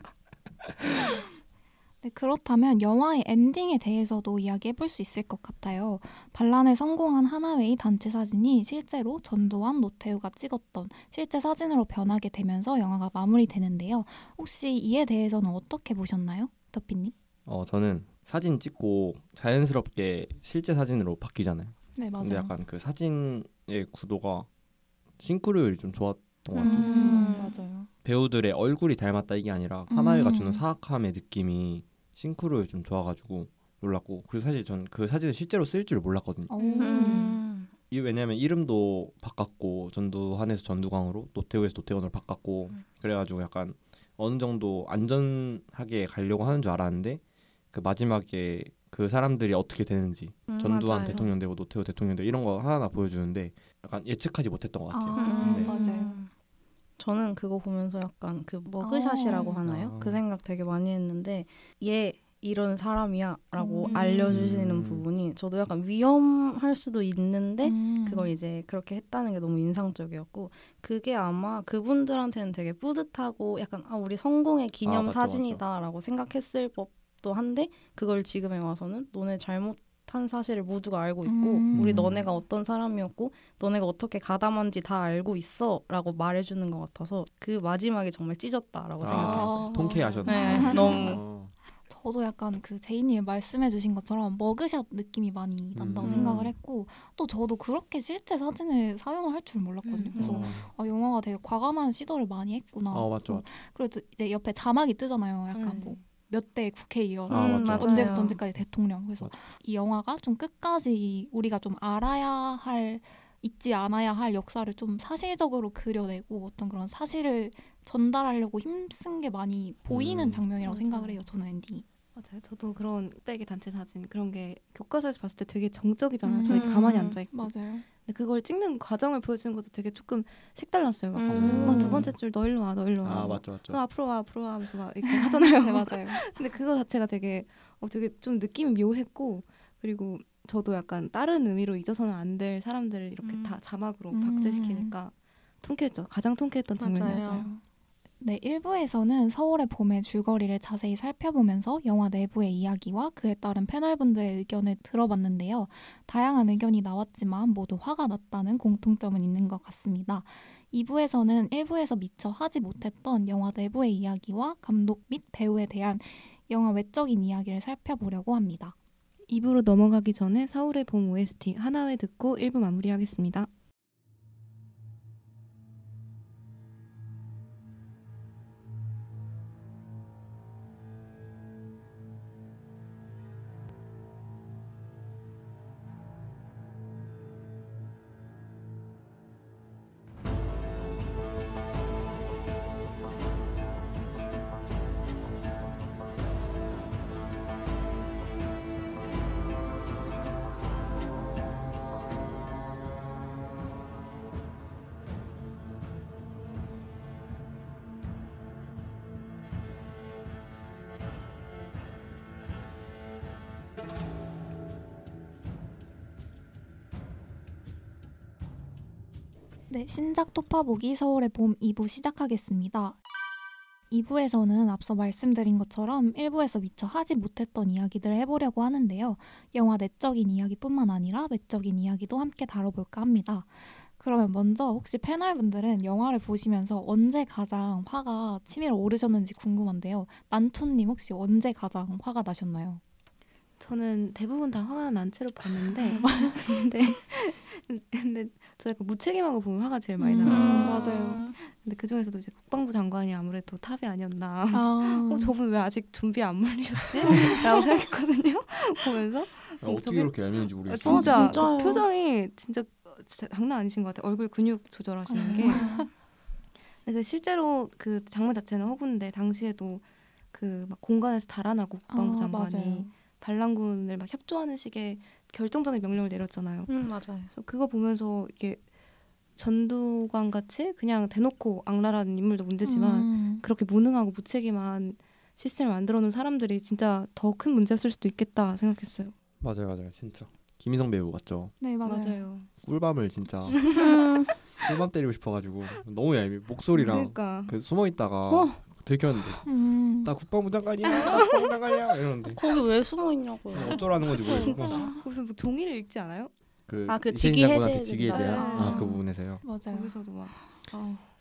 네, 그렇다면 영화의 엔딩에 대해서도 이야기해볼 수 있을 것 같아요. 반란에 성공한 하나웨이 단체 사진이 실제로 전두환, 노태우가 찍었던 실제 사진으로 변하게 되면서 영화가 마무리되는데요. 혹시 이에 대해서는 어떻게 보셨나요? 더피님? 저는 사진 찍고 자연스럽게 실제 사진으로 바뀌잖아요. 네, 맞아요. 근데 약간 그 사진의 구도가 싱크로율이 좀 좋았던 것 같아요. 맞아요. 배우들의 얼굴이 닮았다 이게 아니라 하나회가 주는 사악함의 느낌이 싱크로율이 좀 좋아가지고 놀랐고 그리고 사실 전 그 사진을 실제로 쓸 줄 몰랐거든요. 왜냐면 이름도 바꿨고 전두환에서 전두광으로 노태우에서 노태원으로 바꿨고 그래가지고 약간 어느 정도 안전하게 가려고 하는 줄 알았는데 그 마지막에 그 사람들이 어떻게 되는지 전두환 맞아요. 대통령 되고 노태우 대통령 되고 이런 거 하나하나 보여주는데 약간 예측하지 못했던 것 같아요. 맞아요. 저는 그거 보면서 약간 그 머그샷이라고 하나요? 그 생각 되게 많이 했는데 얘 이런 사람이야 라고 알려주시는 부분이 저도 약간 위험할 수도 있는데 그걸 이제 그렇게 했다는 게 너무 인상적이었고 그게 아마 그분들한테는 되게 뿌듯하고 약간 우리 성공의 기념 사진이다 라고 생각했을 법도 한데 그걸 지금에 와서는 너네 잘못한 사실을 모두가 알고 있고 우리 너네가 어떤 사람이었고 너네가 어떻게 가담한지 다 알고 있어 라고 말해주는 것 같아서 그 마지막에 정말 찢었다라고 생각했어요. 통쾌하셨네. 네, 너무 저도 약간 그 제이님이 말씀해주신 것처럼 머그샷 느낌이 많이 난다고 생각을 했고 또 저도 그렇게 실제 사진을 사용을 할 줄 몰랐거든요. 그래서 영화가 되게 과감한 시도를 많이 했구나. 맞죠. 그래도 이제 옆에 자막이 뜨잖아요. 약간 뭐 몇 대 국회의원, 맞죠. 언제부터 언제까지 대통령. 그래서 맞죠. 이 영화가 좀 끝까지 우리가 좀 알아야 할 잊지 않아야 할 역사를 좀 사실적으로 그려내고 어떤 그런 사실을 전달하려고 힘쓴 게 많이 보이는 장면이라고 생각을 해요. 저는 엔딩이. 맞아요. 저도 그런 흑백의 단체 사진 그런 게 교과서에서 봤을 때 되게 정적이잖아요. 저희 가만히 앉아있고. 맞아요. 근데 그걸 찍는 과정을 보여주는 것도 되게 조금 색달랐어요. 막 두 번째 줄 너 일로 와, 너 일로 와. 아 맞죠. 너 앞으로 와 하면서 막 이렇게 하잖아요. 네, 맞아요. 근데 그거 자체가 되게 좀 느낌이 묘했고, 그리고 저도 약간 다른 의미로 잊어서는 안 될 사람들을 이렇게 다 자막으로 박제시키니까 통쾌했죠. 가장 통쾌했던 장면이었어요. 네, 1부에서는 서울의 봄의 줄거리를 자세히 살펴보면서 영화 내부의 이야기와 그에 따른 패널분들의 의견을 들어봤는데요. 다양한 의견이 나왔지만 모두 화가 났다는 공통점은 있는 것 같습니다. 2부에서는 1부에서 미처 하지 못했던 영화 내부의 이야기와 감독 및 배우에 대한 영화 외적인 이야기를 살펴보려고 합니다. 2부로 넘어가기 전에 서울의 봄 OST 하나회 듣고 1부 마무리하겠습니다. 네, 신작 토파보기 서울의 봄 2부 시작하겠습니다. 2부에서는 앞서 말씀드린 것처럼 1부에서 미처 하지 못했던 이야기들을 해보려고 하는데요. 영화 내적인 이야기뿐만 아니라 외적인 이야기도 함께 다뤄볼까 합니다. 그러면 먼저 혹시 패널분들은 영화를 보시면서 언제 가장 화가 치밀어 오르셨는지 궁금한데요. 난투님 혹시 언제 가장 화가 나셨나요? 저는 대부분 다 화가 난 채로 봤는데 근데 저 약간 무책임한 거 보면 화가 제일 많이 나요. 맞아요. 근데 그 중에서도 이제 국방부 장관이 아무래도 탑이 아니었나. 저분 왜 아직 좀비 안 물리셨지? 라고 생각했거든요. 보면서. 어떻게 그렇게 얄미운지 모르겠어요. 진짜 그 표정이 진짜 장난 아니신 것 같아요. 얼굴 근육 조절하시는 게. 근데 실제로 그 장면 자체는 허구인데 당시에도 그 막 공간에서 달아나고 국방부 장관이 맞아요. 반란군을 막 협조하는 식의 결정적인 명령을 내렸잖아요. 맞아요. 그래서 그거 보면서 이게 전두광 같이 그냥 대놓고 악랄한 인물도 문제지만 그렇게 무능하고 무책임한 시스템을 만들어 놓은 사람들이 진짜 더 큰 문제였을 수도 있겠다 생각했어요. 맞아요. 진짜. 김희성 배우 맞죠? 네, 맞아요. 꿀밤을 진짜 꿀밤 때리고 싶어가지고 너무 얄미. 목소리랑 그러니까. 그 숨어 있다가 들켰는데 나 국방부 장관이야, 나 국방부 장관이야 이러는데 거기 왜 숨어 있냐고요. 어쩌라는 건지 모르겠고. 무슨 뭐 종이를 읽지 않아요? 그 직위 해제 직위 해제야. 된다. 그 부분에서요. 맞아요. 거기서도 막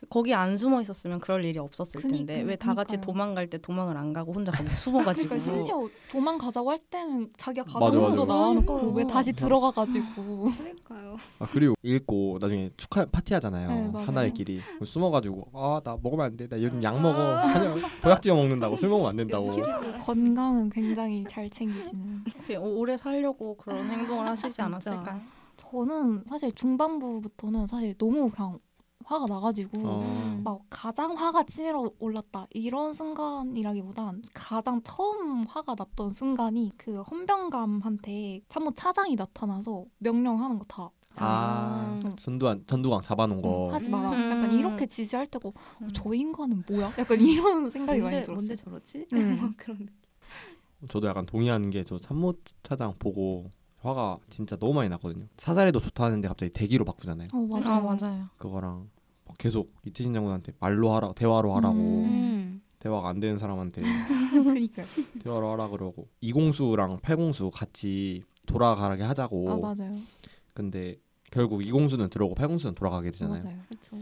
거기 안 숨어 있었으면 그럴 일이 없었을 텐데 왜 다 같이 그니까요. 도망갈 때 도망을 안 가고 혼자 거기 숨어가지고. 그러니까 심지어 도망가자고 할 때는 자기가 가장 맞아. 먼저 나와놓고 그러니까. 왜 다시 들어가가지고. 그러니까요. 그리고 읽고 나중에 축하 파티 하잖아요. 네, 맞아요. 하나의끼리 숨어가지고 나 먹으면 안 돼. 나 요즘 약 먹어. 그냥 보약 찍어 먹는다고 술 먹으면 안 된다고. 건강은 굉장히 잘 챙기시는. 오래 살려고 그런 행동을 하시지 않았을까요? 저는 사실 중반부부터는 사실 너무 그냥 화가 나가지고 어. 막 가장 화가 치밀어 올랐다 이런 순간이라기보단 가장 처음 화가 났던 순간이 그 헌병감한테 참모 차장이 나타나서 명령하는 거 다 전두광 잡아놓은 거. 하지 마라. 약간 이렇게 지시할 때고 저 인간은 뭐야? 약간 이런 생각이 많이 들었어요. 뭔데 저러지? 막 그런 느낌. 저도 약간 동의하는 게 저 참모차장 보고 화가 진짜 너무 많이 났거든요. 사살해도 좋다는데 갑자기 대기로 바꾸잖아요. 맞아요. 그거랑 계속 이태신 장군한테 말로 하라, 대화로 하라고. 대화가 안 되는 사람한테 그러니까요. 대화로 하라 그러고 2공수랑 8공수 같이 돌아가게 하자고. 맞아요. 근데 결국 2공수는 들어오고 8공수는 돌아가게 되잖아요. 맞아요. 그렇죠.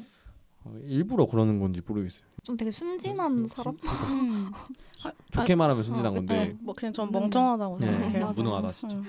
일부러 그러는 건지 모르겠어요. 좀 되게 순진한 사람? 좋게 말하면 순진한 건데 뭐 그냥 전 멍청하다고 네, 생각해요. 무능하다 진짜.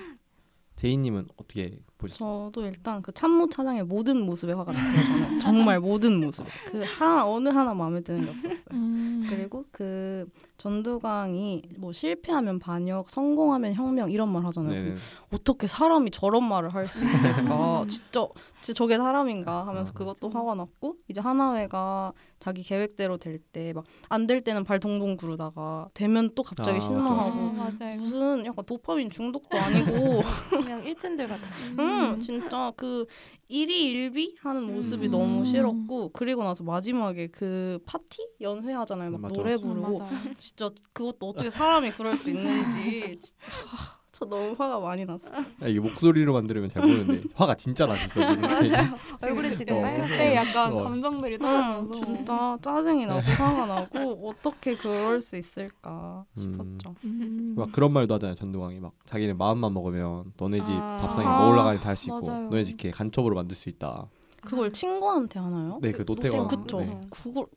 제이님은 어떻게 보셨어요? 저도 일단 그 참모 차장의 모든 모습에 화가 났어요. 저는 정말 모든 모습. 그 어느 하나 마음에 드는 게 없었어요. 그리고 그 전두광이 뭐 실패하면 반역, 성공하면 혁명 이런 말 하잖아요. 어떻게 사람이 저런 말을 할 수 있을까? 진짜 저게 사람인가 하면서 그것도 화가 났고 이제 하나회가 자기 계획대로 될 때 막 안 될 때는 발 동동 구르다가 되면 또 갑자기 신나하고 맞아요. 무슨 약간 도파민 중독도 아니고 그냥 필진들 같았어요. 진짜 그 일희일비 하는 모습이 음. 너무 싫었고 그리고 나서 마지막에 그 파티 연회하잖아요. 막 맞아. 노래 부르고 맞아요. 진짜 그것도 어떻게 사람이 그럴 수 있는지 진짜 저 너무 화가 많이 났어요. 이게 목소리로만 들으면 잘 모르는데 화가 진짜 나셨어 지금. 맞아요. 얼굴에 지금 빨갛게. 그때 약간 어. 감정들이 응, 떠오르면서 진짜 짜증이 나고 화가 나고 어떻게 그럴 수 있을까 싶었죠. 막 그런 말도 하잖아요. 전두광이 막 자기는 마음만 먹으면 너네 집 아. 밥상에 뭐 올라가니 다 할 수 있고 맞아요. 너네 집 이렇게 간첩으로 만들 수 있다. 그걸 친구한테 하나요? 네, 그 노태광. 그쵸. 네. 그걸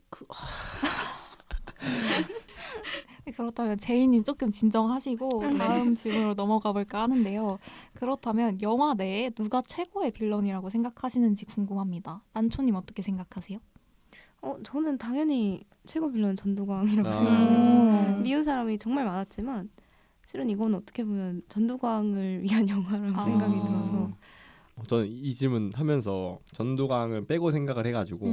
그렇다면 제이님 조금 진정하시고 다음 질문으로 넘어가 볼까 하는데요. 그렇다면 영화 내에 누가 최고의 빌런이라고 생각하시는지 궁금합니다. 난초님 어떻게 생각하세요? 저는 당연히 최고 빌런 전두광이라고 아. 생각해요. 미운 사람이 정말 많았지만 실은 이건 어떻게 보면 전두광을 위한 영화라고 아. 생각이 들어서 저는 이 질문 하면서 전두광을 빼고 생각을 해가지고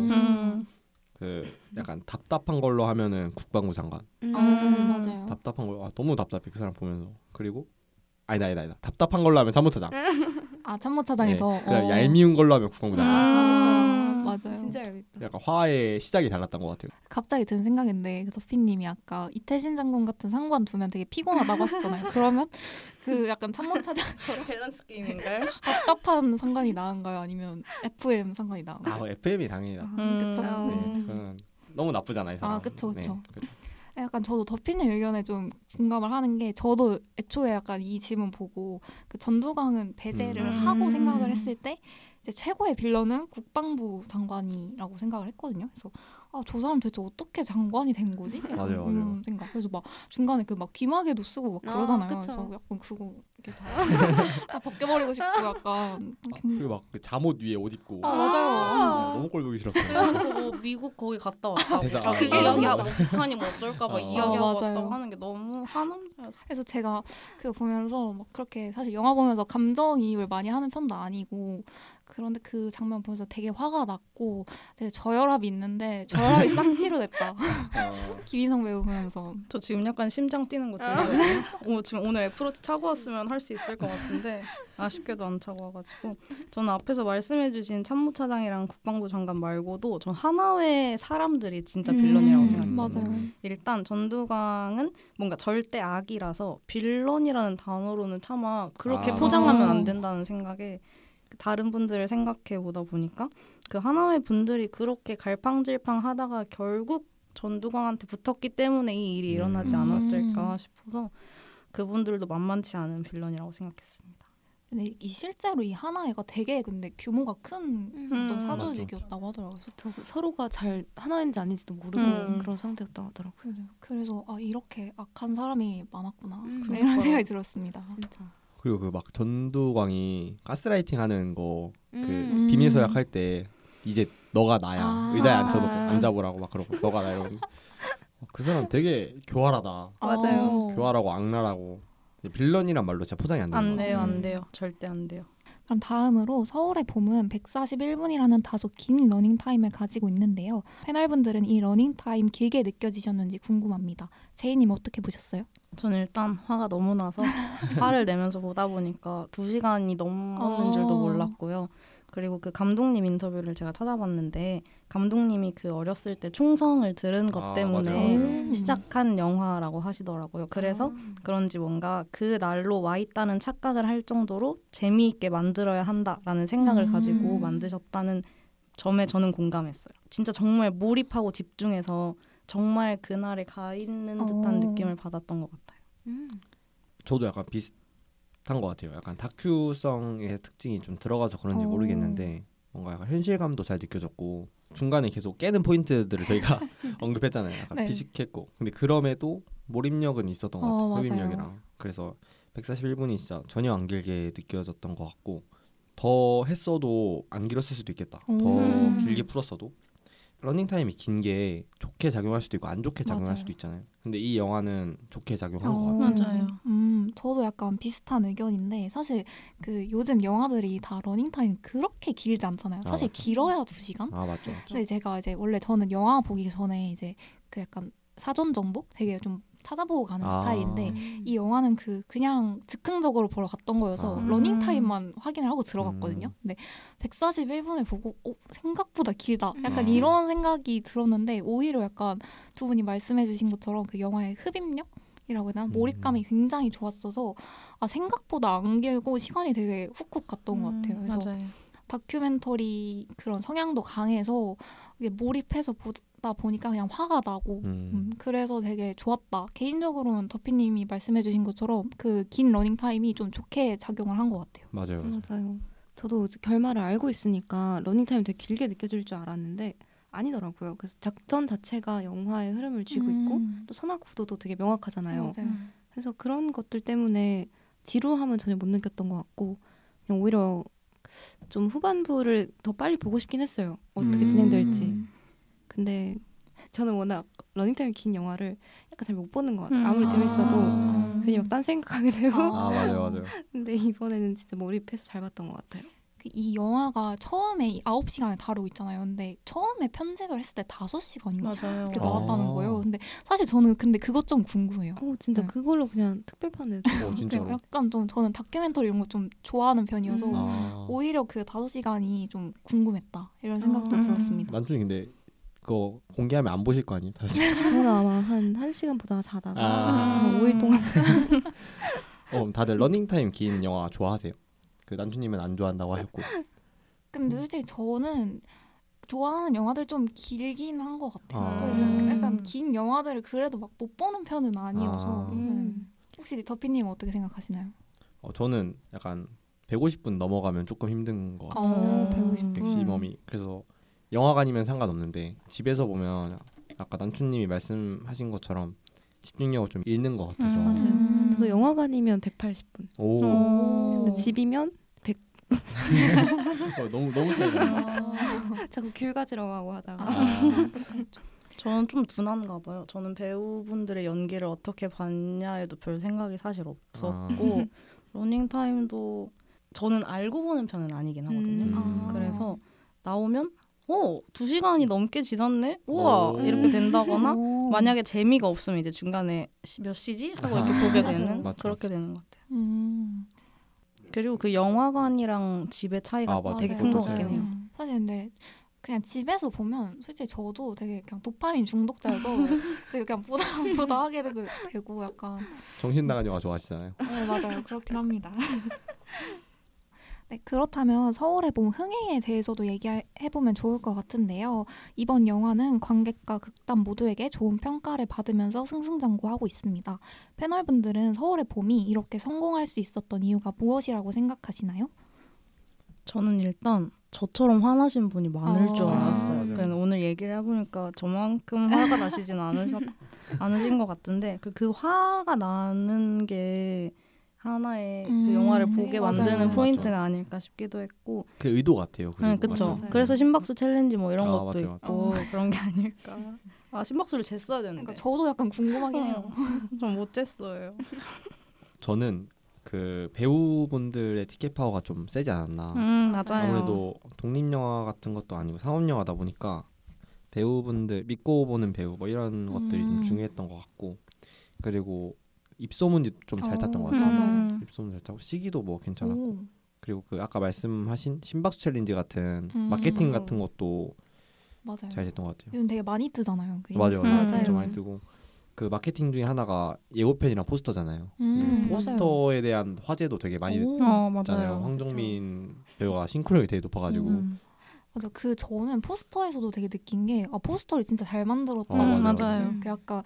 그 약간 답답한 걸로 하면은 국방부 장관. 맞아요. 답답한 걸 너무 답답해 그 사람 보면서. 그리고 아니다. 답답한 걸로 하면 참모차장. 아 참모차장이 네, 더 그냥 얄미운 걸로 하면 국방부 장관. 맞아요. 진짜 얄밉다. 약간 화의 시작이 달랐던 것 같아요. 갑자기 든 생각인데 그 더피님이 아까 이태신 장군 같은 상관 두면 되게 피곤하다고 하셨잖아요. 그러면 그 약간 참모차장처럼 밸런스 게임인가요? 답답한 상관이 나은가요? 아니면 FM 상관이 나은가요? FM이 당연히 나. 그쵸. 네, 그건 너무 나쁘잖아요. 이 사람. 그쵸. 네, 그쵸. 약간 저도 더피님 의견에 좀 공감을 하는 게 저도 애초에 약간 이 질문 보고 그 전두광은 배제를 하고 생각을 했을 때 이제 최고의 빌런은 국방부 장관이라고 생각을 했거든요. 그래서 저 사람 대체 어떻게 장관이 된 거지? 약간 맞아요. 이런 생각. 그래서 막 중간에 그 막 귀마개도 쓰고 막 그러잖아요. 그쵸. 그래서 약간 그거 이렇게 다 벗겨버리고 싶고 약간. 그리고 막 그 잠옷 위에 옷 입고. 맞아요. 너무 꼴보기 싫었어요. 뭐 미국 거기 갔다 왔다고 대사. 그 아, 이야기하고 북한이 뭐 어쩔까봐 이야기하고 맞아요. 왔다고 하는 게 너무 화남자였어요. 그래서 제가 그거 보면서 막 그렇게 사실 영화 보면서 감정이입을 많이 하는 편도 아니고 그런데 그 장면 보면서 되게 화가 났고 되게 저혈압이 있는데 저혈압이 쌍치로 됐다. 김인성 배우 보면서 저 지금 약간 심장 뛰는 거 들리거든요. 지금 오늘 애플워치 차고 왔으면 할 수 있을 것 같은데 아쉽게도 안 차고 와가지고 저는 앞에서 말씀해주신 참모차장이랑 국방부 장관 말고도 전 하나회 사람들이 진짜 빌런이라고 생각해요. 맞아요. 일단 전두광은 뭔가 절대 악이라서 빌런이라는 단어로는 차마 그렇게 포장하면 안 된다는 생각에 다른 분들을 생각해 보다 보니까 그 하나회 분들이 그렇게 갈팡질팡 하다가 결국 전두광한테 붙었기 때문에 이 일이 일어나지 않았을까 싶어서 그분들도 만만치 않은 빌런이라고 생각했습니다. 근데 실제로 이 하나회가 되게 근데 규모가 큰 어떤 사조직이었다고 하더라고요. 서로가 잘 하나인지 아닌지도 모르고 그런 상태였다고 하더라고요. 그래서 이렇게 악한 사람이 많았구나 이런 그러니까요. 생각이 들었습니다. 진짜. 그리고 그 막 전두광이 가스라이팅 하는 거 그 음. 비밀 서약 할 때 이제 너가 나야 의자에 앉혀놓고 아. 앉아보라고 막 그러고 너가 나야 이러고 그 사람 되게 교활하다. 맞아요. 교활하고 악랄하고 빌런이란 말로 진짜 포장이 안 되는 안 거야. 돼요, 안 돼요. 절대 안 돼요. 그럼 다음으로 서울의 봄은 141분이라는 다소 긴 러닝타임을 가지고 있는데요. 패널분들은 이 러닝타임 길게 느껴지셨는지 궁금합니다. 제이님 어떻게 보셨어요? 저는 일단 화가 너무 나서 화를 내면서 보다 보니까 2시간이 넘었는 줄도 몰랐고요. 그리고 그 감독님 인터뷰를 제가 찾아봤는데 감독님이 그 어렸을 때 총성을 들은 것 때문에 맞아요. 시작한 영화라고 하시더라고요. 그래서 그런지 뭔가 그 날로 와 있다는 착각을 할 정도로 재미있게 만들어야 한다라는 생각을 가지고 만드셨다는 점에 저는 공감했어요. 진짜 정말 몰입하고 집중해서 정말 그날에 가 있는 듯한 느낌을 받았던 것 같아요. 저도 약간 비슷한 것 같아요. 약간 다큐성의 특징이 좀 들어가서 그런지 모르겠는데 뭔가 약간 현실감도 잘 느껴졌고 중간에 계속 깨는 포인트들을 저희가 언급했잖아요. 약간 네. 비식했고 근데 그럼에도 몰입력은 있었던 것 같아요. 맞아요. 흡입력이랑. 그래서 141분이 진짜 전혀 안 길게 느껴졌던 것 같고 더 했어도 안 길었을 수도 있겠다. 더 길게 풀었어도 러닝타임이 긴 게 좋게 작용할 수도 있고 안 좋게 작용할 맞아요. 수도 있잖아요. 근데 이 영화는 좋게 작용한 것 같아요. 맞아요. 저도 약간 비슷한 의견인데 사실 그 요즘 영화들이 다 러닝타임이 그렇게 길지 않잖아요. 사실 맞죠. 길어야 2시간? 아 맞죠. 근데 제가 이제 원래 저는 영화 보기 전에 이제 그 약간 사전 정보 되게 좀 찾아보고 가는 스타일인데 이 영화는 그냥 즉흥적으로 보러 갔던 거여서 러닝 타임만 확인을 하고 들어갔거든요. 근데 141분을 보고 생각보다 길다. 약간 이런 생각이 들었는데 오히려 약간 두 분이 말씀해주신 것처럼 그 영화의 흡입력이라고 해야 되나? 몰입감이 굉장히 좋았어서 생각보다 안 길고 시간이 되게 훅훅 갔던 것 같아요. 그래서 맞아요. 다큐멘터리 그런 성향도 강해서 이게 몰입해서 보다 보니까 그냥 화가 나고 그래서 되게 좋았다. 개인적으로는 더피님이 말씀해주신 것처럼 그 긴 러닝 타임이 좀 좋게 작용을 한 것 같아요. 맞아요. 저도 결말을 알고 있으니까 러닝 타임 되게 길게 느껴질 줄 알았는데 아니더라고요. 그래서 작전 자체가 영화의 흐름을 쥐고 있고 또 선악 구도도 되게 명확하잖아요. 맞아요. 그래서 그런 것들 때문에 지루함은 전혀 못 느꼈던 것 같고 그냥 오히려 좀 후반부를 더 빨리 보고 싶긴 했어요. 어떻게 진행될지. 근데 저는 워낙 러닝타임이 긴 영화를 약간 잘 못 보는 것 같아요. 아무리 재밌어도 괜히 막 딴 생각하게 되고. 맞아요. 근데 이번에는 진짜 몰입해서 잘 봤던 것 같아요. 이 영화가 처음에 9시간을 다루고 있잖아요. 근데 처음에 편집을 했을 때 5시간인가? 맞아요. 이렇게 나왔다는 거예요. 근데 사실 저는 그것 좀 궁금해요. 진짜 네. 그걸로 그냥 특별판을 진짜로. 약간 좀 저는 다큐멘터리 이런 거 좀 좋아하는 편이어서 오히려 그 5시간이 좀 궁금했다. 이런 생각도 들었습니다. 난중이 근데 그거 공개하면 안 보실 거 아니에요? 다시. 저는 아마 한 1시간 보다가 자다가 한 5일 동안 그럼 다들 러닝타임 긴 영화 좋아하세요? 그 난주님은 안 좋아한다고 하셨고. 근데 솔직히 저는 좋아하는 영화들 좀 길긴 한 것 같아요. 그래서 약간 긴 영화들을 그래도 막 못 보는 편은 아니어서. 혹시 더피님 어떻게 생각하시나요? 저는 약간 150분 넘어가면 조금 힘든 것 같아요. 150분. 맥시멈이. 그래서 영화관이면 상관없는데 집에서 보면 아까 난초님이 말씀하신 것처럼 집중력을 좀 잃는 것 같아서. 맞아요. 저도 영화관이면 180분. 근데 집이면 100. 너무 차이나요. 자꾸 귤 가지러 가고 하다가. 저는 좀 둔한가 봐요. 저는 배우분들의 연기를 어떻게 봤냐에도 별 생각이 사실 없었고 러닝타임도 저는 알고 보는 편은 아니긴 하거든요. 그래서 나오면 2시간이 넘게 지났네? 우와! 이렇게 된다거나 만약에 재미가 없으면 이제 중간에 몇 시지? 하고 이렇게 보게 되는 그렇게 되는 것 같아요. 그리고 그 영화관이랑 집의 차이가 되게 큰 것 같긴 해요. 사실 근데 그냥 집에서 보면 솔직히 저도 되게 그냥 도파민 중독자여서 그냥 보다 하게 되고 약간 정신 나간 영화 좋아하시잖아요. 네 맞아요. 그렇긴 합니다. 네, 그렇다면 서울의 봄 흥행에 대해서도 얘기해보면 좋을 것 같은데요. 이번 영화는 관객과 극단 모두에게 좋은 평가를 받으면서 승승장구하고 있습니다. 패널분들은 서울의 봄이 이렇게 성공할 수 있었던 이유가 무엇이라고 생각하시나요? 저는 일단 저처럼 화나신 분이 많을 줄 알았어요. 맞아요. 오늘 얘기를 해보니까 저만큼 화가 나시진 않으신 것 같은데 그 화가 나는 게 하나의 그 영화를 보게 만드는 포인트가 아닐까 싶기도 했고 그 의도 같아요. 그렇죠. 그래서 심박수 챌린지 뭐 이런 것도 맞아요. 있고 그런 게 아닐까. 심박수를 쟀어야 되는데. 그러니까 저도 약간 궁금하긴 해요. 전 못 쟀어요. 저는 그 배우분들의 티켓 파워가 좀 세지 않았나. 맞아요. 아무래도 독립영화 같은 것도 아니고 상업영화다 보니까 배우분들 믿고 보는 배우 뭐 이런 것들이 좀 중요했던 것 같고 그리고 입소문이 좀 잘 탔던 것 같아요. 입소문 잘 타고 시기도 뭐 괜찮았고 그리고 그 아까 말씀하신 심박수 챌린지 같은 마케팅 맞아요. 같은 것도 맞아요. 잘 됐던 것 같아요. 요즘 되게 많이 뜨잖아요. 맞아요. 진짜 많이 뜨고 그 마케팅 중에 하나가 예고편이랑 포스터잖아요. 포스터에 대한 화제도 되게 많이 됐잖아요. 맞아요. 황정민 배우가 싱크로율이 되게 높아가지고 맞아. 저는 포스터에서도 되게 느낀 게 포스터를 진짜 잘 만들었다. 맞아요. 그 약간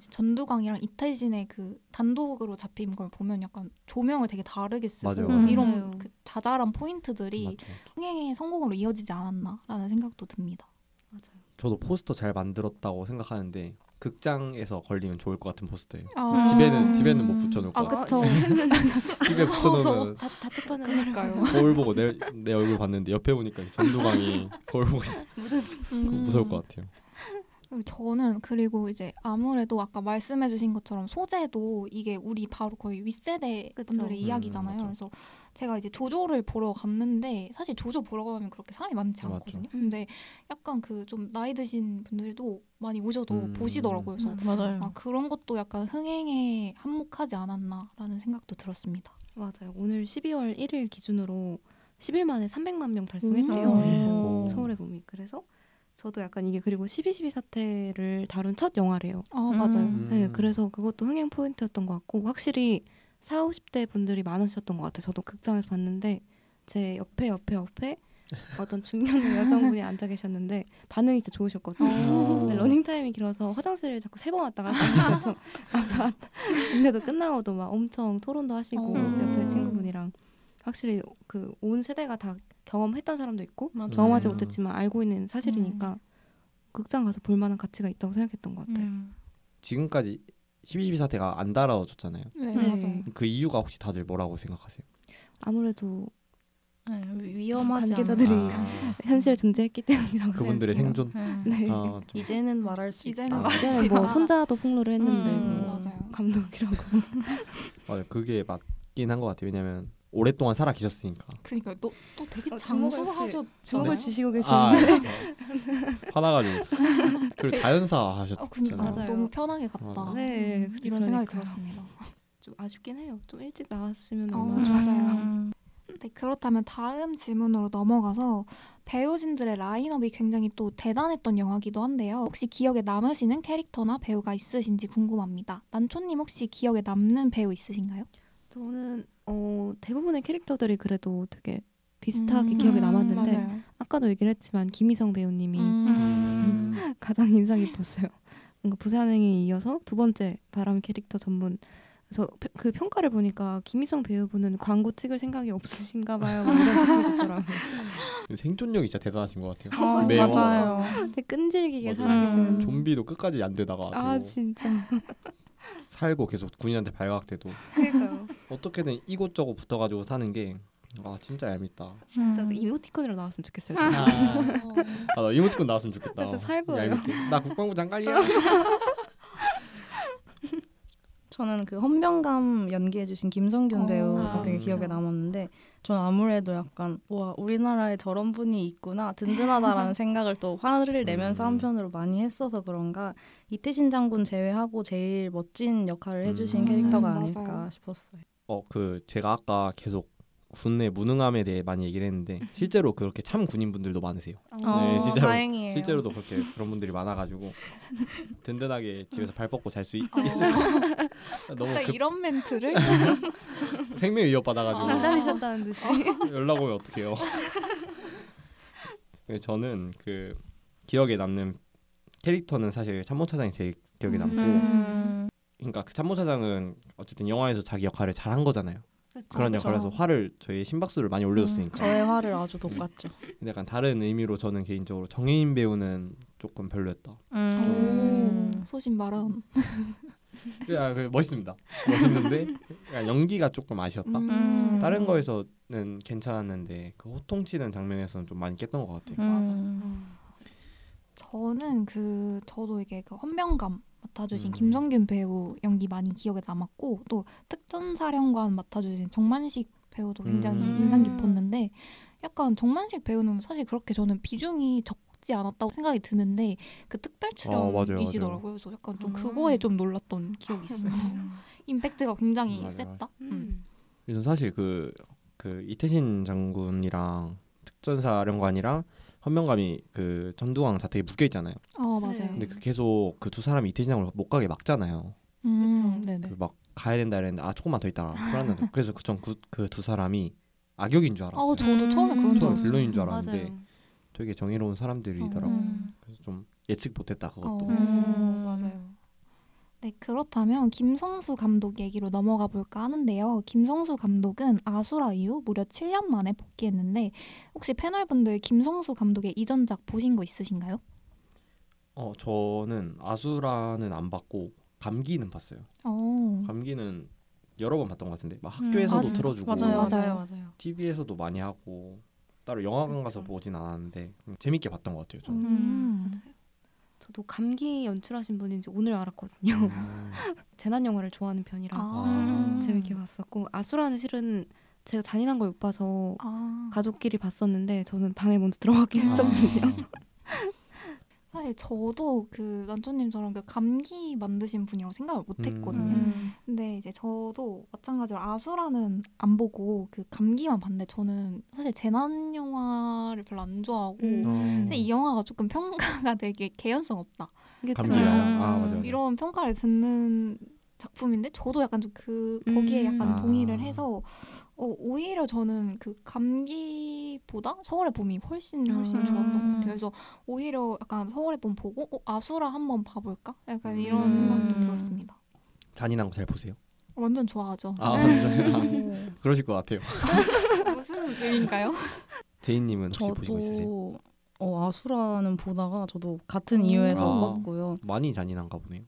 전두광이랑 이태진의 그 단독으로 잡힌 걸 보면 약간 조명을 되게 다르게 쓰고 맞아요. 이런 그 자잘한 포인트들이 맞죠. 흥행의 성공으로 이어지지 않았나라는 생각도 듭니다. 맞아요. 저도 포스터 잘 만들었다고 생각하는데 극장에서 걸리면 좋을 것 같은 포스터예요. 집에는 못 붙여놓을 것 같아요. 그쵸. 집에 붙여놓으면 다 특판으로 그러니까요. 거울 보고 내 얼굴 봤는데 옆에 보니까 전두광이 거울 보고 있어. 무서울 것 같아요. 저는 그리고 이제 아무래도 아까 말씀해주신 것처럼 소재도 이게 우리 바로 거의 윗세대 분들의 이야기잖아요. 맞아. 그래서 제가 이제 조조를 보러 갔는데 사실 조조 보러 가면 그렇게 사람이 많지 맞죠. 않거든요. 근데 약간 그 좀 나이 드신 분들도 많이 오셔도 보시더라고요. 그래서 맞아요. 아, 그런 것도 약간 흥행에 한몫하지 않았나라는 생각도 들었습니다. 맞아요. 오늘 12월 1일 기준으로 10일 만에 300만 명 달성했대요. 오. 서울의 봄이. 그래서 저도 약간 이게 그리고 12.12 사태를 다룬 첫 영화래요. 아 맞아요. 네, 그래서 그것도 흥행 포인트였던 것 같고 확실히 40, 50대 분들이 많으셨던 것 같아요. 저도 극장에서 봤는데 제 옆에 어떤 중년 여성분이 앉아 계셨는데 반응이 진짜 좋으셨거든요. 근데 러닝타임이 길어서 화장실을 자꾸 3번 왔다 갔다 했어요. 근데도 끝나고도 막 엄청 토론도 하시고 옆에 친구분이랑 확실히 그 온 세대가 다 경험했던 사람도 있고 맞아요. 경험하지 못했지만 알고 있는 사실이니까 극장 가서 볼 만한 가치가 있다고 생각했던 것 같아요. 지금까지 12.12 사태가 안 달아졌잖아요. 네, 네. 맞아요. 그 이유가 혹시 다들 뭐라고 생각하세요? 아무래도 위험하지 관계자들이 않을까. 현실에 존재했기 때문이라고 그분들의 생각해요. 생존. 네. 좀 이제는 말할 수 이제는 있다. 말할 수 이제는 뭐 손자도 폭로를 했는데 뭐 맞아요. 감독이라고. 맞아요. 그게 맞긴 한 것 같아요. 왜냐면 오랫동안 살아 계셨으니까. 그러니까 또 되게 주먹을 장수하셨. 주먹을 네? 쥐시고 계시는데 화나가지고. 그리고 자연사 하셨잖아요. 그러니까 맞아요. 너무 편하게 갔다. 맞아. 네, 이런 생각이 그러니까요. 들었습니다. 좀 아쉽긴 해요. 좀 일찍 나왔으면 어, 얼마나 좋았을까. 맞아요. 네, 그렇다면 다음 질문으로 넘어가서 배우진들의 라인업이 굉장히 또 대단했던 영화기도 한데요. 혹시 기억에 남으시는 캐릭터나 배우가 있으신지 궁금합니다. 난초님 혹시 기억에 남는 배우 있으신가요? 저는 대부분의 캐릭터들이 그래도 되게 비슷하게 기억에 남았는데 맞아요. 아까도 얘기를 했지만 김희성 배우님이 가장 인상 깊었어요. 뭔가 부산행에 이어서 두 번째 바람 캐릭터 전문. 그래서 그 평가를 보니까 김희성 배우분은 광고 찍을 생각이 없으신가 봐요. 막 이런 댓글이 있더라고요. 생존력이 진짜 대단하신 것 같아요. 네, 맞아요. 되게 끈질기게 맞아요. 살아계시는. 좀비도 끝까지 안 되다가 아 진짜. 살고 계속 군인한테 발각돼도 그러니까요. 어떻게든 이곳저곳 붙어가지고 사는 게 진짜 얄밉다. 진짜 그 이모티콘으로 나왔으면 좋겠어요. 나 이모티콘 나왔으면 좋겠다. 진짜 살고요. 얄밉게. 나 국방부 장관이야. 저는 그 헌병감 연기해주신 김성균 배우가 되게 그쵸. 기억에 남았는데 저는 아무래도 약간 와 우리나라에 저런 분이 있구나 든든하다라는 생각을 또 화를 내면서 한편으로 많이 했어서 그런가 이태신 장군 제외하고 제일 멋진 역할을 해주신 캐릭터가 맞아요. 아닐까 싶었어요. 제가 아까 계속 군내 무능함에 대해 많이 얘기를 했는데 실제로 그렇게 참 군인분들도 많으세요. 네, 진짜로. 다행이에요. 실제로도 그렇게 그런 분들이 많아가지고 든든하게 집에서 발 뻗고 잘 수 있을 너무 진짜 이런 멘트를 생명 위협 받아가지고 기다리셨다는 듯이. 연락 오면 어떡해요. 저는 그 기억에 남는 캐릭터는 사실 참모차장이 제일 기억에 남고 그러니까 그 참모차장은 어쨌든 영화에서 자기 역할을 잘한 거잖아요. 그런 그쵸. 역할에서 화를 저희 심박수를 많이 올려줬으니까. 저의 화를 아주 돋갔죠. 근데 약간 다른 의미로 저는 개인적으로 정혜인 배우는 조금 별로였다. 소신 발언. 멋있습니다. 멋있는데 그냥 연기가 조금 아쉬웠다. 다른 거에서는 괜찮았는데 그 호통치는 장면에서는 좀 많이 깼던 것 같아요. 저는 저도 이게 그 헌병감 맡아주신 김성균 배우 연기 많이 기억에 남았고 또 특전사령관 맡아주신 정만식 배우도 굉장히 인상 깊었는데 약간 정만식 배우는 사실 그렇게 저는 비중이 적지 않았다고 생각이 드는데 그 특별 출연이시더라고요. 그래서 약간 좀 그거에 좀 놀랐던 기억이 있어요. 임팩트가 굉장히 맞아요. 셌다. 그래서 사실 그 이태신 장군이랑 특전사령관이랑 헌병감이 그 전두광 자택에 묶여 있잖아요. 맞아요. 근데 계속 그 두 사람이 이태신 장군을 못 가게 막잖아요. 그쵸. 네네. 막 가야 된다 이랬는데 조금만 더 있다가 불안하다. 그래서 그 두 사람이 악역인 줄 알았어요. 저도 처음에 그런 줄 처음에 알았어요. 빌런인 줄 알았는데 맞아요. 되게 정의로운 사람들이더라고요. 그래서 좀 예측 못했다 그것도. 맞아요. 네, 그렇다면 김성수 감독 얘기로 넘어가 볼까 하는데요. 김성수 감독은 아수라 이후 무려 7년 만에 복귀했는데 혹시 패널분들 김성수 감독의 이전작 보신 거 있으신가요? 저는 아수라는 안 봤고 감기는 봤어요. 감기는 여러 번 봤던 것 같은데 막 학교에서도 틀어주고 맞아요. TV에서도 많이 하고 따로 영화관 가서 보진 않았는데 재밌게 봤던 것 같아요. 저는. 맞아요. 저도 감기 연출하신 분인지 오늘 알았거든요. 재난 영화를 좋아하는 편이라 재밌게 봤었고 아수라는 실은 제가 잔인한 걸 못 봐서 가족끼리 봤었는데 저는 방에 먼저 들어가긴 했었거든요. 사실 저도 그 난초님처럼 그 감기 만드신 분이라고 생각을 못했거든요. 근데 이제 저도 마찬가지로 아수라는 안 보고 그 감기만 봤는데 저는 사실 재난 영화를 별로 안 좋아하고 근데 이 영화가 조금 평가가 되게 개연성 없다. 감기요. 맞아. 이런 평가를 듣는 작품인데 저도 약간 좀 거기에 약간 동의를 해서 오히려 저는 그 감기보다 서울의 봄이 훨씬 좋았던 것 같아요. 그래서 오히려 약간 서울의 봄 보고 아수라 한번 봐볼까? 약간 이런 생각도 들었습니다. 잔인한 거 잘 보세요? 완전 좋아하죠. 완전 그러실 것 같아요. 무슨 의미인가요? 제이님은 혹시 보신 거 있으세요? 아수라는 보다가 저도 같은 이유에서 껐고요. 많이 잔인한가 보네요.